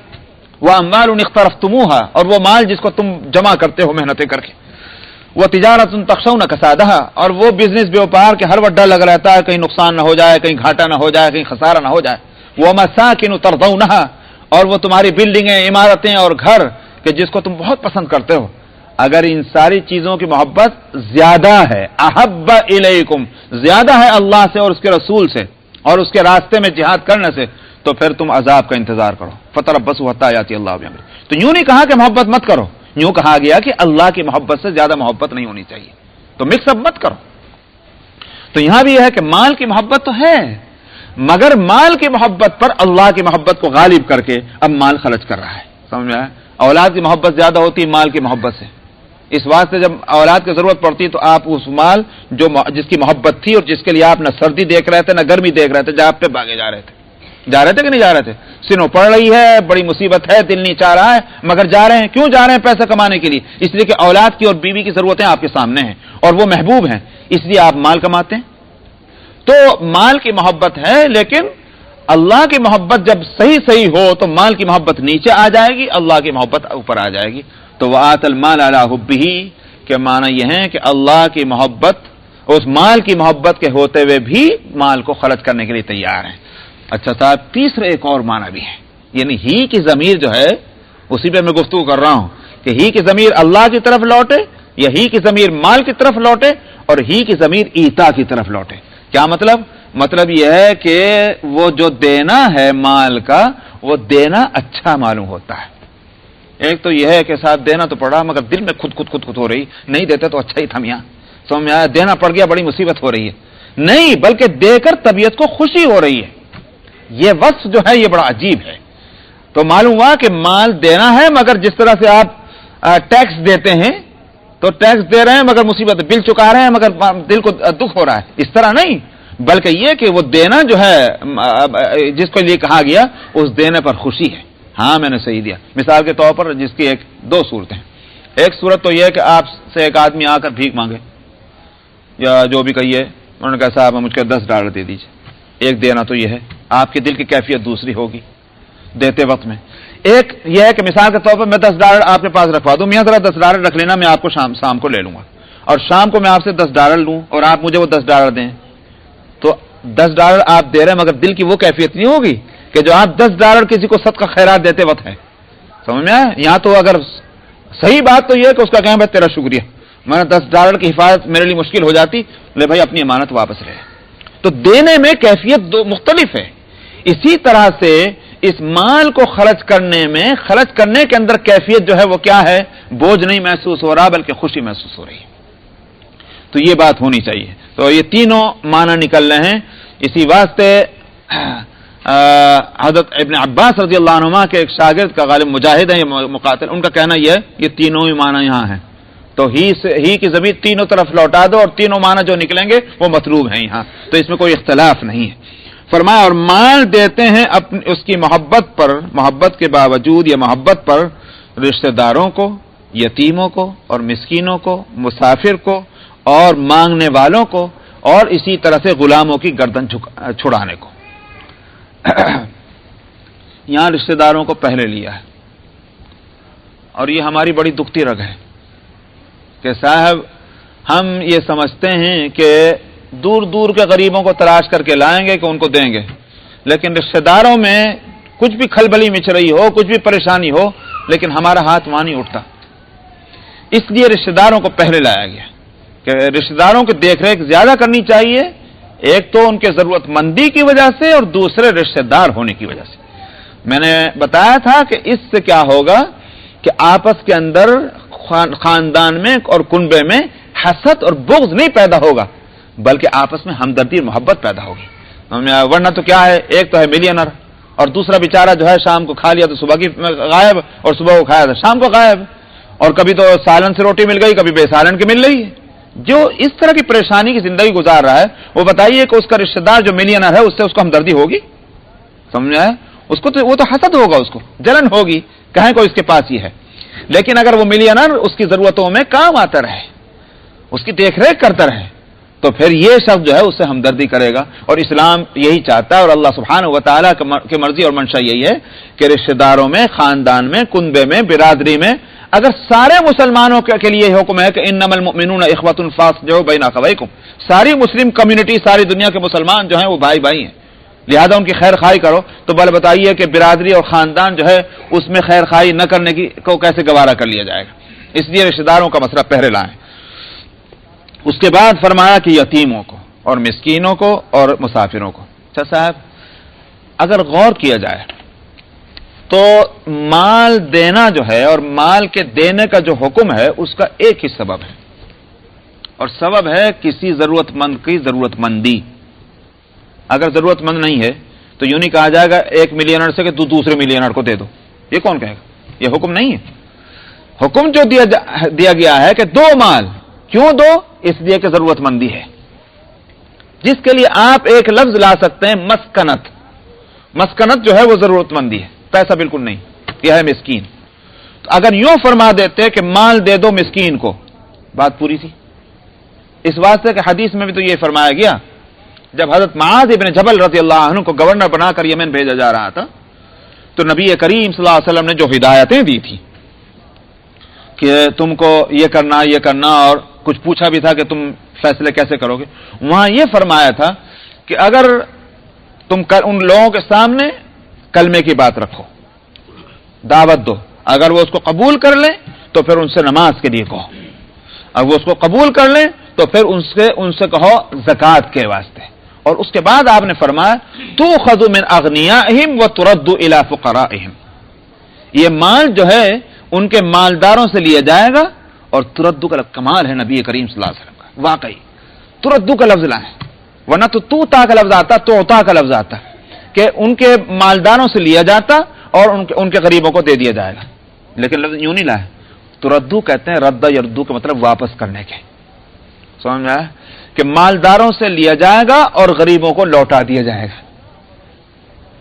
[SPEAKER 1] وہ اموال اقترفتموها اور وہ مال جس کو تم جمع کرتے ہو محنتیں کر کے، وہ تجارت تخشون کسادها اور وہ بزنس بیوپار کے ہر وقت ڈر لگ رہتا ہے کہیں نقصان نہ ہو جائے، کہیں گھاٹا نہ ہو جائے، کہیں خسارہ نہ ہو جائے، وہ مساکن ترضونها اور وہ تمہاری بلڈنگیں، عمارتیں اور گھر کہ جس کو تم بہت پسند کرتے ہو. اگر ان ساری چیزوں کی محبت زیادہ ہے، احب الیکم زیادہ ہے اللہ سے اور اس کے رسول سے اور اس کے راستے میں جہاد کرنے سے، تو پھر تم عذاب کا انتظار کرو. فتربصوا حتی یاتی اللہ بامرہ. تو یوں نہیں کہا کہ محبت مت کرو، یوں کہا گیا کہ اللہ کی محبت سے زیادہ محبت نہیں ہونی چاہیے، تو مکس اپ مت کرو. تو یہاں بھی یہ ہے کہ مال کی محبت تو ہے، مگر مال کی محبت پر اللہ کی محبت کو غالب کر کے اب مال خرچ کر رہا ہے. سمجھ میں آیا؟ اولاد کی محبت زیادہ ہوتی ہے مال کی محبت سے. اس واسطے جب اولاد کی ضرورت پڑتی تو آپ اس مال جس کی محبت تھی اور جس کے لیے آپ نہ سردی دیکھ رہے تھے نہ گرمی دیکھ رہے تھے، جہاں پہ بھاگے جا رہے تھے کہ نہیں جا رہے تھے؟ سنو پڑ رہی ہے، بڑی مصیبت ہے، دل نہیں چاہ رہا ہے، مگر جا رہے ہیں. کیوں جا رہے ہیں؟ پیسہ کمانے کے لیے. اس لیے کہ اولاد کی اور بیوی کی ضرورتیں آپ کے سامنے ہیں اور وہ محبوب ہیں، اس لیے آپ مال کماتے ہیں. تو مال کی محبت ہے، لیکن اللہ کی محبت جب صحیح ہو تو مال کی محبت نیچے آ جائے گی، اللہ کی محبت اوپر آ جائے گی. تو وآت المال علی حبہ کے معنی یہ ہے کہ اللہ کی محبت، اس مال کی محبت کے ہوتے ہوئے بھی مال کو خرچ کرنے کے لیے تیار ہیں. اچھا صاحب، تیسرا ایک اور معنی بھی ہے، یعنی ہی کی ضمیر جو ہے اسی پہ میں گفتگو کر رہا ہوں کہ ہی کی ضمیر اللہ کی طرف لوٹے یا ہی کی ضمیر مال کی طرف لوٹے اور ہی کی ضمیر ایتا کی طرف لوٹے. کیا مطلب؟ مطلب یہ ہے کہ وہ جو دینا ہے مال کا، وہ دینا اچھا معلوم ہوتا ہے. ایک تو یہ ہے کہ صاحب دینا تو پڑا مگر دل میں خود ہو رہی، نہیں دیتے تو اچھا ہی تھا میاں. سمجھ میں آیا؟ دینا پڑ گیا، بڑی مصیبت ہو رہی ہے. نہیں، بلکہ دے کر طبیعت کو خوشی ہو رہی ہے. یہ وصف جو ہے یہ بڑا عجیب ہے. تو معلوم ہوا کہ مال دینا ہے، مگر جس طرح سے آپ ٹیکس دیتے ہیں تو ٹیکس دے رہے ہیں مگر مصیبت، بل چکا رہے ہیں مگر دل کو دکھ ہو رہا ہے. اس طرح نہیں، بلکہ یہ کہ وہ دینا جو ہے جس کو لیے کہا گیا اس دینے پر خوشی ہے. ہاں میں نے صحیح دیا. مثال کے طور پر جس کی دو صورتیں ہیں. ایک صورت تو یہ ہے کہ آپ سے ایک آدمی آ کر بھیک مانگے یا جو بھی کہیے، انہوں نے کہا صاحب مجھ کو $10 دے دیجیے. ایک دینا تو یہ ہے، آپ کے دل کی کیفیت دوسری ہوگی دیتے وقت میں. ایک یہ ہے کہ مثال کے طور پر میں $10 آپ کے پاس رکھوا دوں، میاں ذرا $10 رکھ لینا، میں آپ کو شام کو لے لوں گا، اور شام کو میں آپ سے $10 لوں اور آپ مجھے وہ $10 دیں. تو $10 آپ دے رہے ہیں مگر دل کی وہ کیفیت نہیں ہوگی کہ جو آپ $10 کسی کو صدقہ خیرات دیتے وقت ہے. سمجھ میں آیا؟ یہاں تو اگر صحیح بات تو یہ ہے کہ اس کا کہیں بھائی تیرا شکریہ، میں نے $10 کی حفاظت میرے لیے مشکل ہو جاتی، لے بھائی اپنی امانت واپس لے۔ تو دینے میں کیفیت دو مختلف ہے۔ اسی طرح سے اس مال کو خرچ کرنے کے اندر کیفیت جو ہے وہ کیا ہے؟ بوجھ نہیں محسوس ہو رہا بلکہ خوشی محسوس ہو رہی ہے۔ تو یہ بات ہونی چاہیے۔ تو یہ تینوں معنی نکل رہے ہیں۔ اسی واسطے حضرت ابن عباس رضی اللہ عنہما کے ایک شاگرد کا غالب مجاہد ہے، یہ مقاتل، ان کا کہنا یہ ہے یہ تینوں ہی معنی یہاں ہیں، تو ہی کی ضمیر تینوں طرف لوٹا دو اور تینوں معنی جو نکلیں گے وہ مطلوب ہیں یہاں، تو اس میں کوئی اختلاف نہیں ہے۔ فرمایا اور مال دیتے ہیں اس کی محبت کے باوجود یا محبت پر رشتہ داروں کو، یتیموں کو اور مسکینوں کو، مسافر کو اور مانگنے والوں کو، اور اسی طرح سے غلاموں کی گردن چھڑانے کو۔ یہاں رشتہ داروں کو پہلے لیا ہے، اور یہ ہماری بڑی دکھتی رگ ہے کہ صاحب ہم یہ سمجھتے ہیں کہ دور دور کے غریبوں کو تلاش کر کے لائیں گے کہ ان کو دیں گے، لیکن رشتہ داروں میں کچھ بھی کھلبلی مچ رہی ہو، کچھ بھی پریشانی ہو، لیکن ہمارا ہاتھ وہاں نہیں اٹھتا۔ اس لیے رشتہ داروں کو پہلے لایا گیا کہ رشتہ داروں کی دیکھ ریکھ زیادہ کرنی چاہیے، ایک تو ان کے ضرورت مندی کی وجہ سے اور دوسرے رشتہ دار ہونے کی وجہ سے۔ میں نے بتایا تھا کہ اس سے کیا ہوگا کہ آپس کے اندر خاندان میں اور کنبے میں حسد اور بغض نہیں پیدا ہوگا، بلکہ آپس میں ہمدردی اور محبت پیدا ہوگی۔ ورنہ تو کیا ہے، ایک تو ہے ملینر اور دوسرا بیچارہ جو ہے شام کو کھا لیا تو صبح کی غائب، اور صبح کو کھایا تو شام کو غائب، اور کبھی تو سالن سے روٹی مل گئی، کبھی بے سالن کی مل رہی ہے۔ جو اس طرح کی پریشانی کی زندگی گزار رہا ہے، وہ بتائیے کہ اس کا رشتہ دار جو ملینر ہے اس سے اس کو ہمدردی ہوگی؟ سمجھا ہے؟ اس کو تو وہ تو حسد ہوگا، اس کو جلن ہوگی، کہیں کو اس کے پاس یہ ہے۔ لیکن اگر وہ ملینر اس کی ضرورتوں میں کام آتا رہے، اس کی دیکھ ریکھ کرتا رہے، تو پھر یہ شخص جو ہے اس سے ہمدردی کرے گا۔ اور اسلام یہی چاہتا ہے، اور اللہ سبحانہ و تعالیٰ کی مرضی اور منشا یہی ہے کہ رشتہ داروں میں، خاندان میں، کنبے میں، برادری میں اگر سارے مسلمانوں کے لیے حکم ہے کہ انما المؤمنون اخوۃ فاصلحوا بین اخویکم، ساری مسلم کمیونٹی، ساری دنیا کے مسلمان جو ہیں وہ بھائی بھائی ہیں، لہذا ان کی خیر خواہی کرو، تو بل بتائیے کہ برادری اور خاندان جو ہے اس میں خیر خواہی نہ کرنے کی کو کیسے گوارا کر لیا جائے گا؟ اس لیے رشتہ داروں کا مسئلہ پہلے لائیں۔ اس کے بعد فرمایا کہ یتیموں کو اور مسکینوں کو اور مسافروں کو۔ اچھا صاحب، اگر غور کیا جائے تو مال دینا جو ہے اور مال کے دینے کا جو حکم ہے اس کا ایک ہی سبب ہے، اور سبب ہے کسی ضرورت مند کی ضرورت مندی۔ اگر ضرورت مند نہیں ہے تو یوں نہیں کہا جائے گا ایک ملینر سے کہ تو دوسرے ملینر کو دے دو، یہ کون کہے گا؟ یہ حکم نہیں ہے۔ حکم جو دیا گیا ہے کہ دو مال، کیوں دو؟ اس لیے کہ ضرورت مندی ہے، جس کے لیے آپ ایک لفظ لا سکتے ہیں مسکنت۔ مسکنت جو ہے وہ ضرورت مندی ہے، پیسہ بالکل نہیں، یہ ہے مسکین۔ تو اگر یوں فرما دیتے کہ مال دے دو مسکین کو، بات پوری تھی۔ اس واسطے کہ حدیث میں بھی تو یہ فرمایا گیا، جب حضرت معاذ ابن جبل رضی اللہ عنہ کو گورنر بنا کر یمن بھیجا جا رہا تھا، تو نبی کریم صلی اللہ علیہ وسلم نے جو ہدایتیں دی تھی کہ تم کو یہ کرنا اور کچھ پوچھا بھی تھا کہ تم فیصلے کیسے کرو گے، وہاں یہ فرمایا تھا کہ اگر تم ان لوگوں کے سامنے کلمے کی بات رکھو، دعوت دو، اگر وہ اس کو قبول کر لیں تو پھر ان سے نماز کے لیے کہو، اگر وہ اس کو قبول کر لیں تو پھر ان سے کہو زکوٰۃ کے واسطے، اور اس کے بعد آپ نے فرمایا تؤخذ من اغنیائہم وترد الی فقرائہم، یہ مال جو ہے ان کے مالداروں سے لیا جائے گا، اور تردو کا کمال ہے نبی کریم صلی اللہ علیہ وسلم کا، واقعی تردو کا لفظ لائیں، ورنہ تو تا کا لفظ آتا، تو عطا کا لفظ آتا کہ ان کے مالداروں سے لیا جاتا اور ان کے غریبوں کو دے دیا جائے گا، لیکن لفظ یوں نہیں لائے۔ تردو کہتے ہیں رد یردو کا مطلب واپس کرنے کے، سمجھ میں آیا کہ مالداروں سے لیا جائے گا اور غریبوں کو لوٹا دیا جائے گا۔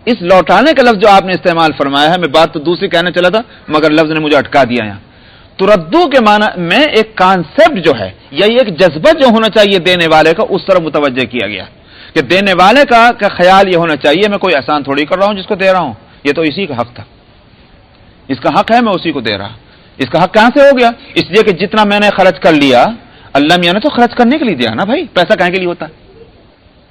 [SPEAKER 1] اس لوٹانے کا لفظ جو آپ نے استعمال فرمایا ہے، میں بات تو دوسری کہنے چلا تھا مگر لفظ نے مجھے اٹکا دیا یہاں۔ تردو کے معنی میں ایک کانسیپٹ جو ہے یا ایک جذبہ جو ہونا چاہیے دینے والے کا، اس طرف متوجہ کیا گیا کہ دینے والے کا خیال یہ ہونا چاہیے میں کوئی احسان تھوڑی کر رہا ہوں جس کو دے رہا ہوں، یہ تو اسی کا حق تھا، اس کا حق ہے، میں اسی کو دے رہا۔ اس کا حق کہاں سے ہو گیا؟ اس لیے کہ جتنا میں نے خرچ کر لیا، اللہ میاں نے تو خرچ کرنے کے لیے دیا نا بھائی، پیسہ کہاں کے لیے ہوتا ہے؟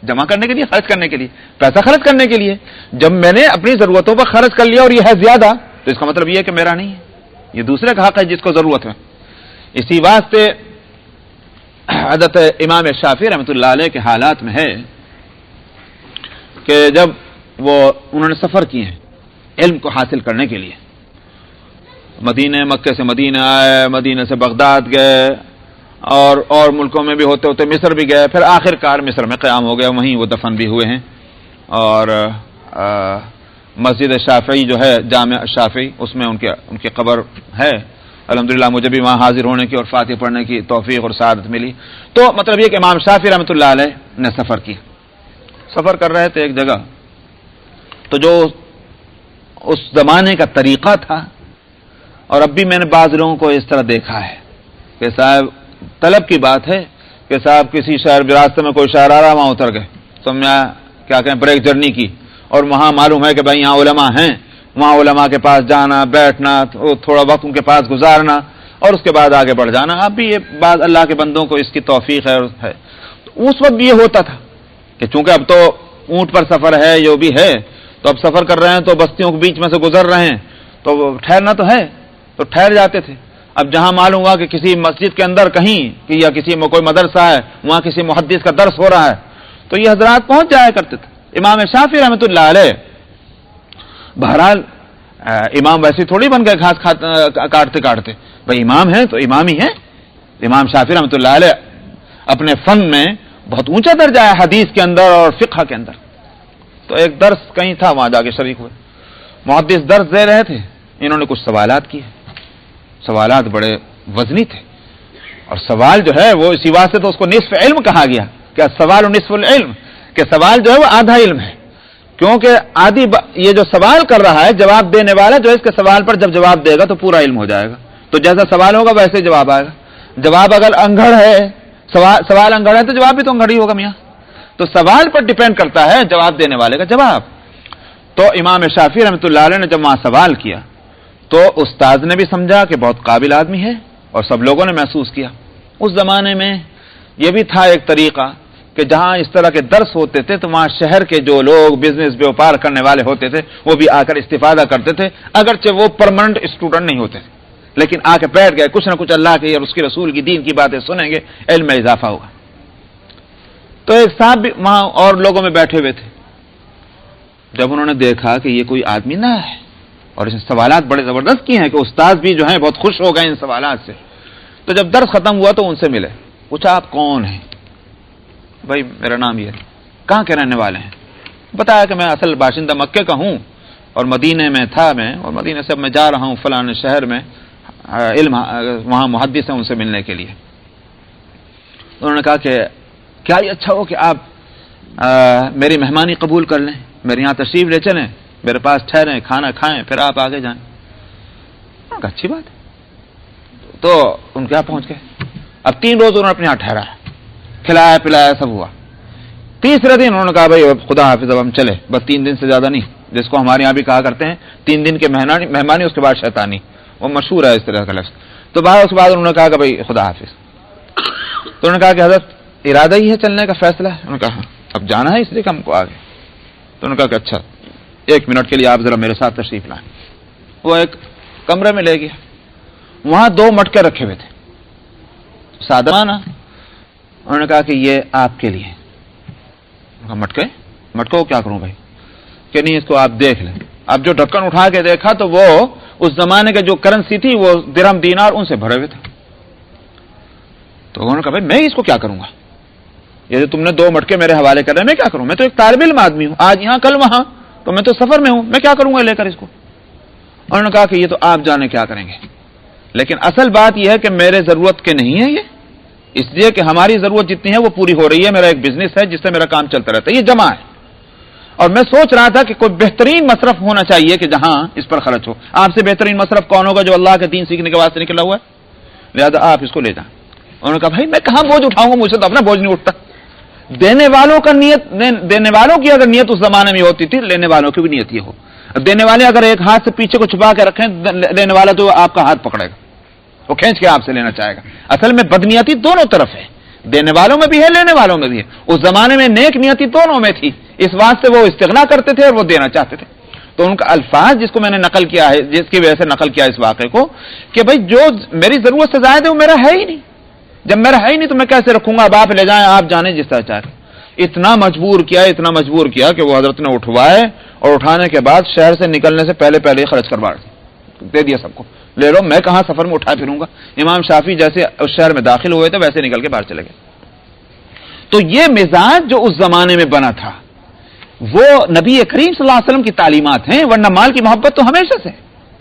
[SPEAKER 1] جمع کرنے کے لیے، خرچ کرنے کے لیے، پیسہ خرچ کرنے کے لیے۔ جب میں نے اپنی ضرورتوں پر خرچ کر لیا اور یہ ہے زیادہ، تو اس کا مطلب یہ ہے کہ میرا نہیں ہے، یہ دوسرے کا حق ہے جس کو ضرورت ہے. اسی واسطے حضرت امام شافعی رحمۃ اللہ علیہ کے حالات میں ہے کہ جب انہوں نے سفر کیے ہیں علم کو حاصل کرنے کے لیے، مکے سے مدینہ آئے، مدینہ سے بغداد گئے، اور ملکوں میں بھی ہوتے ہوتے مصر بھی گئے، پھر آخر کار مصر میں قیام ہو گیا، وہیں وہ دفن بھی ہوئے ہیں. اور مسجد شافعی جو ہے جامع شافعی، اس میں ان کی قبر ہے. الحمدللہ مجھے بھی وہاں حاضر ہونے کی اور فاتح پڑھنے کی توفیق اور سعادت ملی. تو مطلب یہ کہ امام شافعی رحمۃ اللہ علیہ نے سفر کر رہے تھے ایک جگہ، تو جو اس زمانے کا طریقہ تھا، اور اب بھی میں نے بعض لوگوں کو اس طرح دیکھا ہے کہ صاحب طلب کی بات ہے کہ صاحب کسی شہر راستے میں کوئی شہر آ رہا، وہاں اتر گئے، کیا کہیں بریک جرنی کی، اور وہاں معلوم ہے کہ بھائی یہاں علماء ہیں، وہاں علماء کے پاس جانا، بیٹھنا، تھوڑا وقت ان کے پاس گزارنا، اور اس کے بعد آگے بڑھ جانا. اب بھی یہ بعض اللہ کے بندوں کو اس کی توفیق ہے. تو اس وقت یہ ہوتا تھا کہ چونکہ اب تو اونٹ پر سفر ہے، جو بھی ہے، تو اب سفر کر رہے ہیں تو بستیوں کے بیچ میں سے گزر رہے ہیں، تو ٹھہرنا تو ہے، تو ٹھہر جاتے تھے. اب جہاں معلوم ہوا کہ کسی مسجد کے اندر کہیں یا کسی میں کوئی مدرسہ ہے، وہاں کسی محدث کا درس ہو رہا ہے، تو یہ حضرات پہنچ جایا کرتے تھے. امام شافعی رحمۃ اللہ علیہ بہرحال امام ویسے تھوڑی بن گئے گھاس کاٹتے کاٹتے، بھائی امام ہیں تو امام ہی ہیں. امام شافعی رحمۃ اللہ علیہ اپنے فن میں بہت اونچا درجہ ہے، حدیث کے اندر اور فقہ کے اندر. تو ایک درس کہیں تھا، وہاں جا کے شریک ہوئے. محدث درس دے رہے تھے، انہوں نے کچھ سوالات کیے. سوالات بڑے وزنی تھے، اور سوال جو ہے وہ اسی واسطے تو اس کو نصف علم کہا گیا کہ سوال و نصف العلم، کہ سوال جو ہے وہ آدھا علم ہے. کیونکہ یہ جو سوال کر رہا ہے، جواب دینے والا جو ہے، اس کے سوال پر جب جواب دے گا تو پورا علم ہو جائے گا. تو جیسا سوال ہوگا ویسے جواب آئے گا. جواب اگر انگڑ ہے، سوال انگڑ ہے تو جواب بھی تو انگڑ ہی ہوگا میاں. تو سوال پر ڈیپینڈ کرتا ہے جواب دینے والے کا جواب. تو امام شافعی رحمۃ اللہ علیہ نے جب وہاں سوال کیا تو استاد نے بھی سمجھا کہ بہت قابل آدمی ہے، اور سب لوگوں نے محسوس کیا. اس زمانے میں یہ بھی تھا ایک طریقہ کہ جہاں اس طرح کے درس ہوتے تھے تو وہاں شہر کے جو لوگ بزنس بیوپار کرنے والے ہوتے تھے وہ بھی آ کر استفادہ کرتے تھے، اگرچہ وہ پرماننٹ اسٹوڈنٹ نہیں ہوتے تھے، لیکن آ کے بیٹھ گئے، کچھ نہ کچھ اللہ کے اور اس کے رسول کی دین کی باتیں سنیں گے، علم میں اضافہ ہوگا. تو ایک صاحب بھی وہاں اور لوگوں میں بیٹھے ہوئے تھے. جب انہوں نے دیکھا کہ یہ کوئی آدمی نہ ہے اور اس نے سوالات بڑے زبردست کیے ہیں کہ استاد بھی جو ہیں بہت خوش ہو گئے ان سوالات سے، تو جب درس ختم ہوا تو ان سے ملے. پوچھا آپ کون ہیں؟ بھائی میرا نام یہ ہے. کہاں کے رہنے والے ہیں؟ بتایا کہ میں اصل باشندہ مکے کا ہوں اور مدینے میں تھا میں، اور مدینے سے اب میں جا رہا ہوں فلاں شہر میں علم، وہاں محدث ہیں ان سے ملنے کے لیے. انہوں نے کہا کہ کیا یہ اچھا ہو کہ آپ میری مہمانی قبول کر لیں، میرے یہاں تشریف لے چلیں، میرے پاس ٹھہریں، کھانا کھائیں، پھر آپ آگے جائیں. اچھی بات ہے. تو ان کے یہاں پہنچ گئے. اب 3 روز انہوں نے اپنے یہاں ٹھہرا، کھلایا پلایا سب ہوا. تیسرے دن انہوں نے کہا بھائی خدا حافظ اب ہم چلے، بس 3 دن سے زیادہ نہیں، جس کو ہمارے یہاں بھی کہا کرتے ہیں 3 دن کے مہمانی اس کے بعد شیطانی، وہ مشہور ہے اس طرح کا لفظ. تو اس کے بعد انہوں نے کہا کہ بھائی خدا حافظ. تو انہوں نے کہا کہ حضرت ارادہ ہی ہے چلنے کا فیصلہ ہے؟ انہوں نے کہا اب جانا ہے اس لیے کہ ہم کو آگے. تو انہوں نے کہا کہ اچھا 1 منٹ کے لیے آپ ذرا میرے ساتھ تشریف لائیں. وہ ایک کمرے میں لے گیا. وہاں 2 مٹکے رکھے ہوئے تھے سادانہ. انہوں نے کہا کہ یہ آپ کے لیے. مٹکوں کو کیا کروں بھائی؟ کہ نہیں اس کو آپ دیکھ لیں. اب جو ڈھکن اٹھا کے دیکھا تو وہ اس زمانے کے جو کرنسی تھی وہ درہم دینار ان سے بھرے ہوئے تھے. تو انہوں نے کہا بھائی میں اس کو کیا کروں گا؟ یہ جو تم نے 2 مٹکے میرے حوالے کر رہے ہیں میں کیا کروں؟ میں تو ایک طالب علم آدمی ہوں، آج یہاں کل وہاں، تو میں تو سفر میں ہوں، میں کیا کروں گا لے کر اس کو؟ انہوں نے کہا کہ یہ تو آپ جانے کیا کریں گے، لیکن اصل بات یہ ہے کہ میرے ضرورت کے نہیں ہے یہ، اس لیے کہ ہماری ضرورت جتنی ہے وہ پوری ہو رہی ہے. میرا ایک بزنس ہے جس سے میرا کام چلتا رہتا ہے، یہ جمع ہے. اور میں سوچ رہا تھا کہ کوئی بہترین مصرف ہونا چاہیے کہ جہاں اس پر خرچ ہو. آپ سے بہترین مصرف کون ہوگا؟ جو اللہ کے دین سیکھنے کے واسطے نکلا ہوا ہے. لہذا آپ اس کو لے جائیں. انہوں نے کہا بھائی میں کہاں بوجھ اٹھاؤں گا، مجھ سے تو اپنا بوجھ نہیں اٹھتا. دینے والوں کی اگر نیت اس زمانے میں ہوتی تھی، لینے والوں کی بھی نیت یہ ہو. دینے والے اگر ایک ہاتھ سے پیچھے کو چھپا کے رکھیں، لینے والا تو آپ کا ہاتھ پکڑے گا، وہ کھینچ کے آپ سے لینا چاہے گا. اصل میں بدنیتی دونوں طرف ہے، دینے والوں میں بھی ہے، لینے والوں میں بھی ہے. اس زمانے میں نیک نیتی دونوں میں تھی، اس واسطے وہ استغنا کرتے تھے اور وہ دینا چاہتے تھے. تو ان کا الفاظ جس کو میں نے نقل کیا ہے، جس کی وجہ سے نقل کیا اس واقعے کو، کہ بھائی جو میری ضرورت سے زائد ہے وہ میرا ہے ہی نہیں، جب میرا ہے ہی نہیں تو میں کیسے رکھوں گا؟ اب آپ لے جائیں، آپ جانیں جس طرح چاہے. اتنا مجبور کیا کہ وہ حضرت نے اٹھوائے اور اٹھانے کے بعد شہر سے نکلنے سے پہلے ہی خرچ کروا دے دیا سب کو، لے لو، میں کہاں سفر میں اٹھا پھروں گا. امام شافعی جیسے اس شہر میں داخل ہوئے تھے ویسے نکل کے باہر چلے گئے. تو یہ مزاج جو اس زمانے میں بنا تھا وہ نبی کریم صلی اللہ علیہ وسلم کی تعلیمات ہیں، ورنہ مال کی محبت تو ہمیشہ سے.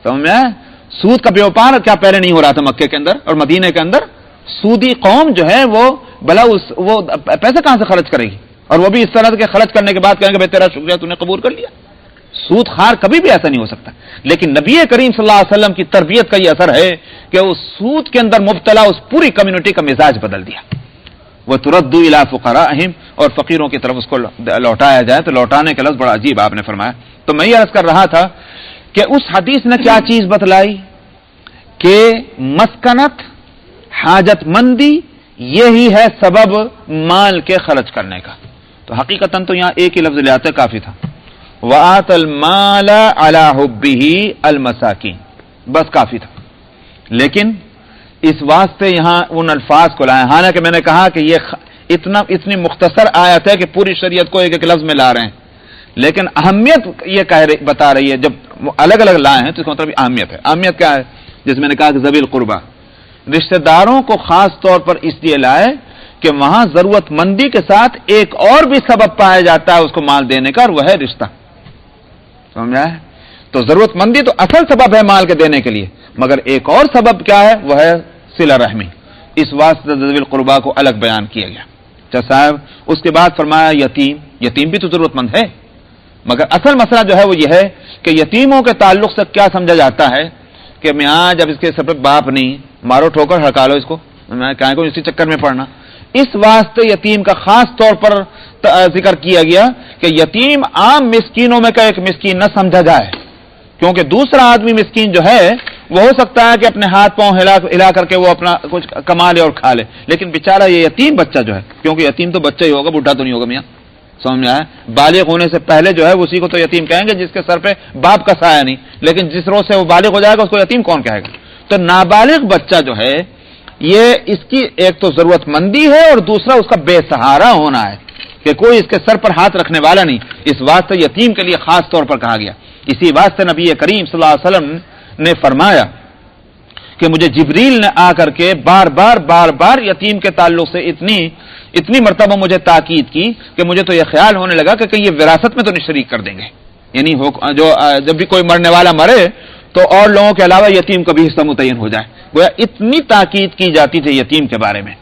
[SPEAKER 1] سمجھ میں آیا؟ سود کا بیوپار کیا پہلے نہیں ہو رہا تھا مکے کے اندر اور مدینے کے اندر؟ سودی قوم جو ہے وہ پیسے کہاں سے خرچ کرے گی؟ اور وہ بھی اس طرح کے خرچ کرنے کے بعد کہیں گے بھائی تیرا شکریہ تو نے قبول کر لیا. سود خار کبھی بھی ایسا نہیں ہو سکتا. لیکن نبی کریم صلی اللہ علیہ وسلم کی تربیت کا یہ اثر ہے کہ اس سود کے اندر مبتلا اس پوری کمیونٹی کا مزاج بدل دیا. وہ ترد الی فقراءہم، اور فقیروں کی طرف اس کو لوٹایا جائے. تو لوٹانے کا لفظ بڑا عجیب آپ نے فرمایا. تو میں یہ عرض کر رہا تھا کہ اس حدیث نے کیا چیز بتلائی کہ مسکنت، حاجت مندی، یہی ہے سبب مال کے خرچ کرنے کا. تو حقیقتاً تو یہاں ایک ہی لفظ لے آتے کافی تھا، وَآتَ الْمَالَ عَلَى حُبِّهِ الْمَسَاكِينَ، بس کافی تھا. لیکن اس واسطے یہاں ان الفاظ کو لائے، حالانکہ میں نے کہا کہ یہ اتنی مختصر آیت ہے کہ پوری شریعت کو ایک ایک لفظ میں لا رہے ہیں، لیکن اہمیت یہ بتا رہی ہے. جب الگ الگ لائے ہیں تو اس کا مطلب اہمیت ہے. اہمیت کیا ہے؟ جس میں نے کہا کہ ذوی القربہ، رشتہ داروں کو خاص طور پر اس لیے لائے کہ وہاں ضرورت مندی کے ساتھ ایک اور بھی سبب پایا جاتا ہے اس کو مال دینے کا، اور وہ ہے رشتہ. سمجھا ہے؟ تو ضرورت مندی تو اصل سبب ہے مال کے دینے کے لیے، مگر ایک اور سبب کیا ہے؟ وہ ہے صلہ رحمی. اس واسطے ذوی القربہ کو الگ بیان کیا گیا. اچھا صاحب، اس کے بعد فرمایا یتیم بھی تو ضرورت مند ہے، مگر اصل مسئلہ جو ہے وہ یہ ہے کہ یتیموں کے تعلق سے کیا سمجھا جاتا ہے کہ میاں جب اس کے سر پہ باپ نہیں، مارو ٹھوکر ہڑکا لو اس کو، میں کہیں کو اسی چکر میں پڑنا. اس واسطے یتیم کا خاص طور پر ذکر کیا گیا کہ یتیم عام مسکینوں میں کا ایک مسکین نہ سمجھا جائے، کیونکہ دوسرا آدمی مسکین جو ہے وہ ہو سکتا ہے کہ اپنے ہاتھ پاؤں ہلا کر کے وہ اپنا کچھ کما لے اور کھا لے، لیکن بیچارہ یہ یتیم بچہ جو ہے، کیونکہ یتیم تو بچہ ہی ہوگا، بوڑھا تو نہیں ہوگا میاں. سمجھ میں آیا؟ بالغ ہونے سے پہلے جو ہے اسی کو تو یتیم کہیں گے جس کے سر پہ باپ کا سایہ نہیں، لیکن جس روز سے وہ بالغ ہو جائے گا اس کو یتیم کون کہے گا؟ تو نابالغ بچہ جو ہے یہ اس کی ایک تو ضرورت مندی ہے اور دوسرا اس کا بے سہارا ہونا ہے کہ کوئی اس کے سر پر ہاتھ رکھنے والا نہیں. اس واسطے یتیم کے لیے خاص طور پر کہا گیا. اسی واسطے نبی کریم صلی اللہ علیہ وسلم نے فرمایا کہ مجھے جبریل نے آ کر کے بار بار یتیم کے تعلق سے اتنی مرتبہ مجھے تاکید کی کہ مجھے تو یہ خیال ہونے لگا کہ کہیں یہ وراثت میں تو نہیں شریک کر دیں گے. یعنی جب بھی کوئی مرنے والا مرے تو اور لوگوں کے علاوہ یتیم کا بھی حصہ متعین ہو جائے. گویا اتنی تاکید کی جاتی تھی یتیم کے بارے میں.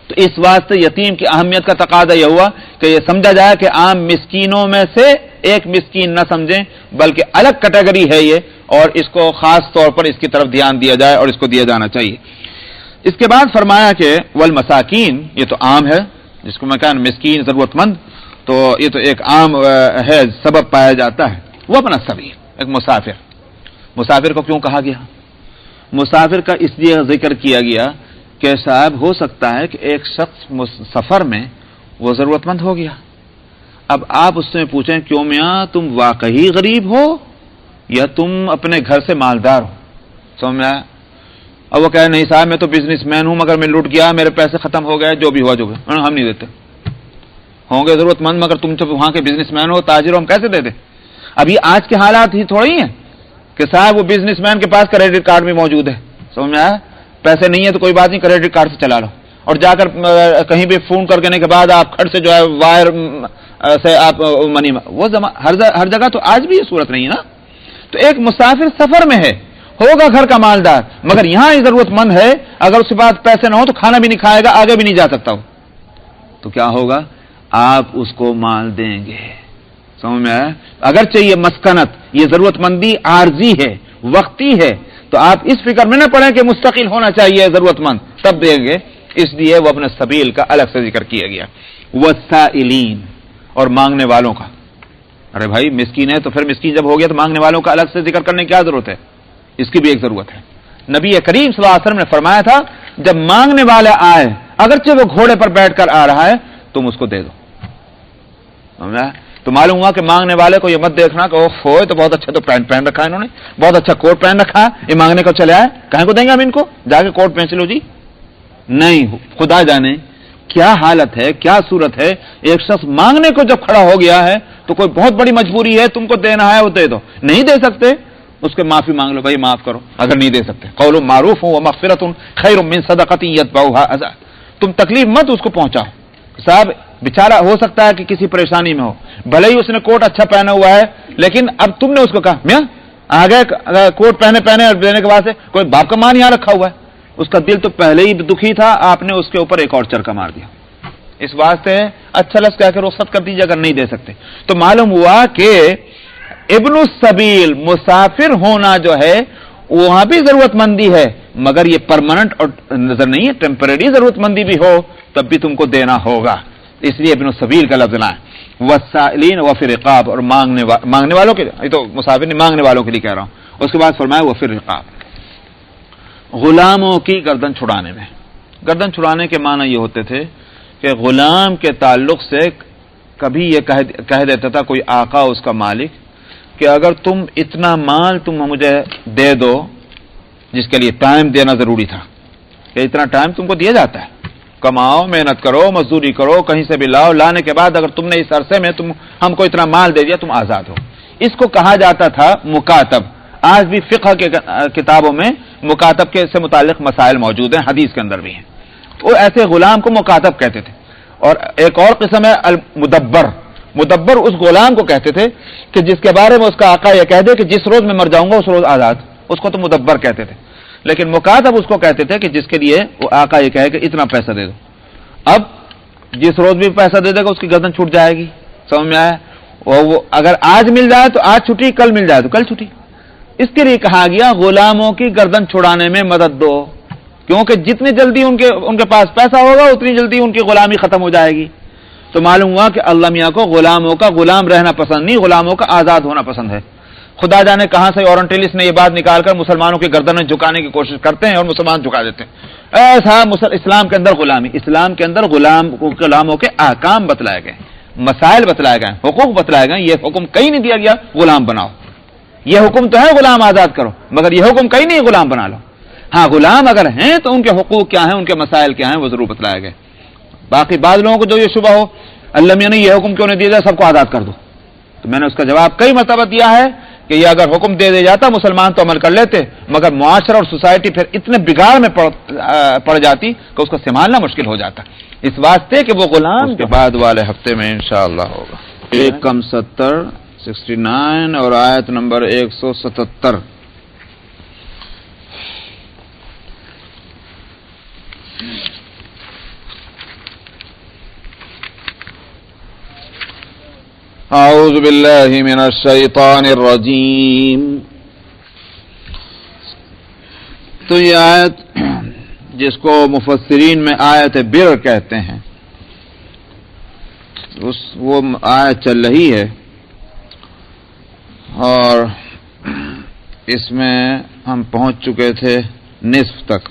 [SPEAKER 1] تو اس واسطے یتیم کی اہمیت کا تقاضا یہ ہوا کہ یہ سمجھا جائے کہ عام مسکینوں میں سے ایک مسکین نہ سمجھیں، بلکہ الگ کیٹیگری ہے یہ، اور اس کو خاص طور پر اس کی طرف دھیان دیا جائے اور اس کو دیا جانا چاہیے. اس کے بعد فرمایا کہ والمساکین، یہ تو عام ہے، جس کو میں کہا مسکین ضرورت مند، تو یہ تو ایک عام ہے، سبب پایا جاتا ہے. وہ اپنا سبیل، ایک مسافر کو کیوں کہا گیا؟ مسافر کا اس لیے ذکر کیا گیا کہ صاحب ہو سکتا ہے کہ ایک شخص سفر میں وہ ضرورت مند ہو گیا. اب آپ اس سے پوچھیں کیوں میاں تم واقعی غریب ہو یا تم اپنے گھر سے مالدار ہو؟ سمجھ میں آیا؟ اب وہ کہے نہیں صاحب میں تو بزنس مین ہوں مگر میں لٹ گیا، میرے پیسے ختم ہو گئے، جو بھی ہوا ہم نہیں دیتے. ہوں گے ضرورت مند مگر تم جب وہاں کے بزنس مین ہو، تاجر ہو، ہم کیسے دے دیں؟ ابھی آج کے حالات ہی تھوڑی ہیں کہ صاحب وہ بزنس مین کے پاس کریڈٹ کارڈ بھی موجود ہے. سمجھ میں آیا؟ پیسے نہیں ہے تو کوئی بات نہیں، کریڈٹ کارڈ سے چلا لو، اور جا کر کہیں بھی فون کرنے کے بعد آپ کھڑ سے جو ہے وائر سے آپ منی، وہ ہر جگہ تو آج بھی یہ صورت نہیں ہے نا. تو ایک مسافر سفر میں ہے، ہوگا گھر کا مالدار، مگر یہاں ہی ضرورت مند ہے، اگر اس کے پاس پیسے نہ ہو تو کھانا بھی نہیں کھائے گا، آگے بھی نہیں جا سکتا ہو، تو کیا ہوگا؟ آپ اس کو مال دیں گے. سمجھ میں آیا؟ اگرچہ یہ مسکنت، یہ ضرورت مندی عارضی ہے، وقتی ہے، تو آپ اس فکر میں نہ پڑیں کہ مستقل ہونا چاہیے ضرورت مند تب دیں گے. اس لیے وہ اپنے سبیل کا الگ سے ذکر کیا گیا. والسائلین، اور مانگنے والوں کا. ارے بھائی مسکین ہے تو پھر مسکین جب ہو گیا تو مانگنے والوں کا الگ سے ذکر کرنے کی کیا ضرورت ہے؟ اس کی بھی ایک ضرورت ہے. نبی کریم صلی اللہ علیہ وسلم نے فرمایا تھا جب مانگنے والا آئے، اگرچہ وہ گھوڑے پر بیٹھ کر آ رہا ہے، تم اس کو دے دو. تو تو معلوم ہوا کہ مانگنے والے کو یہ مت دیکھنا کہ اوہ ہوئے تو بہت اچھا تو پینٹ پہن رکھا ہے انہوں نے، بہت اچھا کوٹ پہن رکھا ہے، یہ مانگنے کو چلے آئے، کہیں کو دیں گے ہم ان کو، جا کے کوٹ پہن چلو جی؟ نہیں، خدا جانے کیا حالت ہے، کیا صورت ہے. ایک شخص مانگنے کو جب کھڑا ہو گیا ہے تو کوئی بہت بڑی مجبوری ہے، تم کو دینا ہے وہ دے دو، نہیں دے سکتے اس کے معافی مانگ لو، بھائی معاف کرو اگر نہیں دے سکتے. قول معروف و مغفرۃ خیر من صدقۃ یتبعها اذى. تم تکلیف مت اس کو پہنچاؤ. صاحب بیچارہ ہو سکتا ہے کہ کسی پریشانی میں ہو، بھلے ہی اس نے کوٹ اچھا پہنا ہوا ہے، لیکن اب تم نے اس کو کہا میاں آگے کوٹ پہنے اور دینے کے بعد سے کوئی باپ کا مان یہاں رکھا ہوا ہے، اس کا دل تو پہلے ہی دکھی تھا، آپ نے اس کے اوپر ایک اور چرکا مار دیا. اس واسطے اچھا لفظ کہہ کے رخصت کر دیجیے اگر نہیں دے سکتے. تو معلوم ہوا کہ ابن السبیل مسافر ہونا جو ہے وہاں بھی ضرورت مندی ہے، مگر یہ پرماننٹ اور نظر نہیں ہے، ٹیمپریری ضرورت مندی بھی ہو تب بھی تم کو دینا ہوگا. اس لیے ابن السبیل کا لفظ نہ ہے. والسائلین وفی رقاب، اور مانگنے والوں کے، یہ تو مسافر نہیں، مانگنے والوں کے لیے کہہ رہا ہوں. اس کے بعد فرمایا وفی رقاب، غلاموں کی گردن چھڑانے میں. گردن چھڑانے کے معنی یہ ہوتے تھے کہ غلام کے تعلق سے کبھی یہ کہہ دیتا تھا کوئی آقا اس کا مالک کہ اگر تم اتنا مال تم مجھے دے دو، جس کے لیے ٹائم دینا ضروری تھا کہ اتنا ٹائم تم کو دیا جاتا ہے، کماؤ، محنت کرو، مزدوری کرو، کہیں سے بھی لاؤ، لانے کے بعد اگر تم نے اس عرصے میں تم ہم کو اتنا مال دے دیا تم آزاد ہو. اس کو کہا جاتا تھا مکاتب. آج بھی فقہ کے کتابوں میں مکاتب کے سے متعلق مسائل موجود ہیں، حدیث کے اندر بھی ہیں. وہ ایسے غلام کو مکاتب کہتے تھے. اور ایک اور قسم ہے المدبر. مدبر اس غلام کو کہتے تھے کہ جس کے بارے میں اس کا آقا یہ کہہ دے کہ جس روز میں مر جاؤں گا اس روز آزاد، اس کو تو مدبر کہتے تھے. لیکن مکاتب اس کو کہتے تھے کہ جس کے لیے وہ آقا یہ کہے کہ اتنا پیسہ دے دو. اب جس روز بھی پیسہ دے دے گا اس کی گردن چھوٹ جائے گی. سمجھ میں آیا؟ وہ اگر آج مل جائے تو آج چھٹی، کل مل جائے تو کل چھٹی. اس کے لیے کہا گیا غلاموں کی گردن چھڑانے میں مدد دو، کیونکہ جتنی جلدی ان کے پاس پیسہ ہوگا اتنی جلدی ان کی غلامی ختم ہو جائے گی. تو معلوم ہوا کہ اللہ میاں کو غلاموں کا غلام رہنا پسند نہیں، غلاموں کا آزاد ہونا پسند ہے. خدا جانے کہاں سے اورنٹیلس نے یہ بات نکال کر مسلمانوں کی گردنیں جھکانے کی کوشش کرتے ہیں اور مسلمان جھکا دیتے ہیں. ایسا اسلام کے اندر غلامی، اسلام کے اندر غلاموں کے احکام بتلائے گئے، مسائل بتلائے گئے، حقوق بتلائے گئے. یہ حکم کہیں نہیں دیا گیا غلام بناؤ. یہ حکم تو ہے غلام آزاد کرو، مگر یہ حکم کہیں نہیں غلام بنا لو. ہاں غلام اگر ہیں تو ان کے حقوق کیا ہیں، ان کے مسائل کیا ہیں، وہ ضرور بتلائے گئے. باقی بعض لوگوں کو جو یہ شبہ ہو اللہ میاں نے یہ حکم کیوں نہیں دیا جائے، سب کو آزاد کر دو، تو میں نے اس کا جواب کئی مرتبہ دیا ہے کہ یہ اگر حکم دے دیا جاتا مسلمان تو عمل کر لیتے، مگر معاشرہ اور سوسائٹی پھر اتنے بگاڑ میں پڑ جاتی کہ اس کو سنبھالنا مشکل ہو جاتا. اس واسطے کہ وہ غلام کے بعد والے ہفتے میں انشاءاللہ ہوگا. 1:70 اور آیت نمبر 177. اعوذ باللہ من الشیطان الرجیم. تو یہ آیت جس کو مفسرین میں آیت بر کہتے ہیں، وہ آیت چل رہی ہے اور اس میں ہم پہنچ چکے تھے نصف تک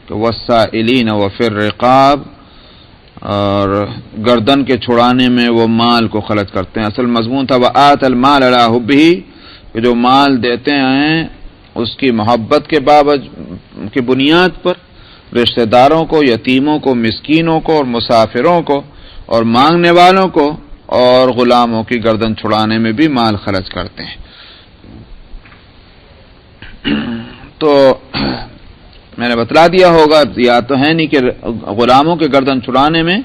[SPEAKER 1] کہ والسائلین وفی الرقاب، اور گردن کے چھڑانے میں وہ مال کو خرچ کرتے ہیں. اصل مضمون تھا وآت المال علی حبہ، کہ جو مال دیتے ہیں اس کی محبت کی بنیاد پر رشتہ داروں کو، یتیموں کو، مسکینوں کو اور مسافروں کو اور مانگنے والوں کو اور غلاموں کی گردن چھڑانے میں بھی مال خرچ کرتے ہیں. تو میں نے بتلا دیا ہوگا، یا تو ہے نہیں کہ غلاموں کے گردن چھڑانے میں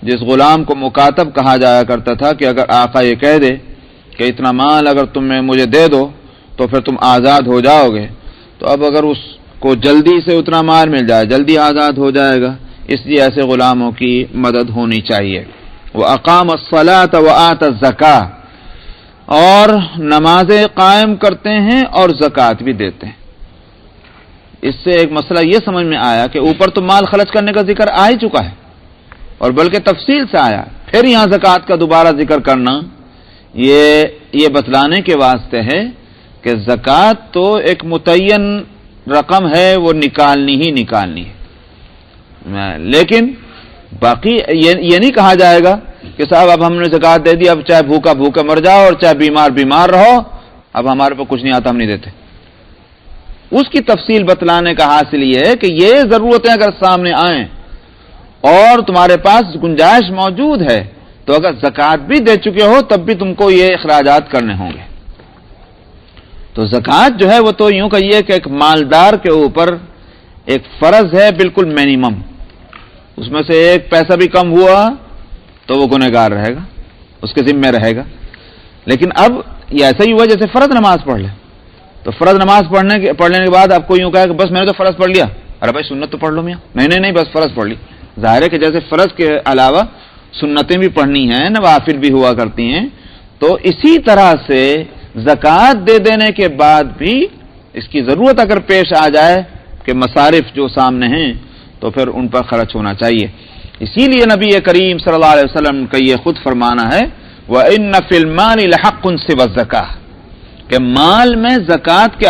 [SPEAKER 1] جس غلام کو مکاتب کہا جایا کرتا تھا کہ اگر آقا یہ کہہ دے کہ اتنا مال اگر تم مجھے دے دو تو پھر تم آزاد ہو جاؤ گے، تو اب اگر اس کو جلدی سے اتنا مال مل جائے جلدی آزاد ہو جائے گا. اس لیے ایسے غلاموں کی مدد ہونی چاہیے. وَأَقَامَ الصَّلَاةَ وَآتَ الزَّكَاةَ، اور نمازیں قائم کرتے ہیں اور زکوٰۃ بھی دیتے ہیں. اس سے ایک مسئلہ یہ سمجھ میں آیا کہ اوپر تو مال خرچ کرنے کا ذکر آ ہی چکا ہے اور بلکہ تفصیل سے آیا، پھر یہاں زکوٰۃ کا دوبارہ ذکر کرنا یہ بتلانے کے واسطے ہے کہ زکوٰۃ تو ایک متعین رقم ہے، وہ نکالنی ہے. لیکن باقی یہ نہیں کہا جائے گا کہ صاحب اب ہم نے زکات دے دی، اب چاہے بھوکا بھوکا مر جاؤ اور چاہے بیمار بیمار رہو، اب ہمارے پہ کچھ نہیں آتا، ہم نہیں دیتے. اس کی تفصیل بتلانے کا حاصل یہ ہے کہ یہ ضرورتیں اگر سامنے آئیں اور تمہارے پاس گنجائش موجود ہے تو اگر زکات بھی دے چکے ہو تب بھی تم کو یہ اخراجات کرنے ہوں گے. تو زکات جو ہے وہ تو یوں کہیے کہ ایک مالدار کے اوپر ایک فرض ہے بالکل مینیمم. اس میں سے ایک پیسہ بھی کم ہوا تو وہ گنہگار رہے گا، اس کے ذمہ رہے گا. لیکن اب یہ ایسا ہی ہوا جیسے فرض نماز پڑھ لے، تو فرض نماز پڑھنے کے بعد آپ کو یوں کہا کہ بس میں نے تو فرض پڑھ لیا. ارے بھائی سنت تو پڑھ لو میاں. نہیں بس فرض پڑھ لی. ظاہر ہے کہ جیسے فرض کے علاوہ سنتیں بھی پڑھنی ہیں، نوافل بھی ہوا کرتی ہیں، تو اسی طرح سے زکات دے دینے کے بعد بھی اس کی ضرورت اگر پیش آ جائے کہ مصارف جو سامنے ہیں تو پھر ان پر خرچ ہونا چاہیے. اسی لیے نبی کریم صلی اللہ علیہ وسلم کا یہ خود فرمانا ہے وَإِنَّ فِي الْمَالِ لَحَقٌّ سِوَى الزَّكَاةِ کہ مال میں زکات کے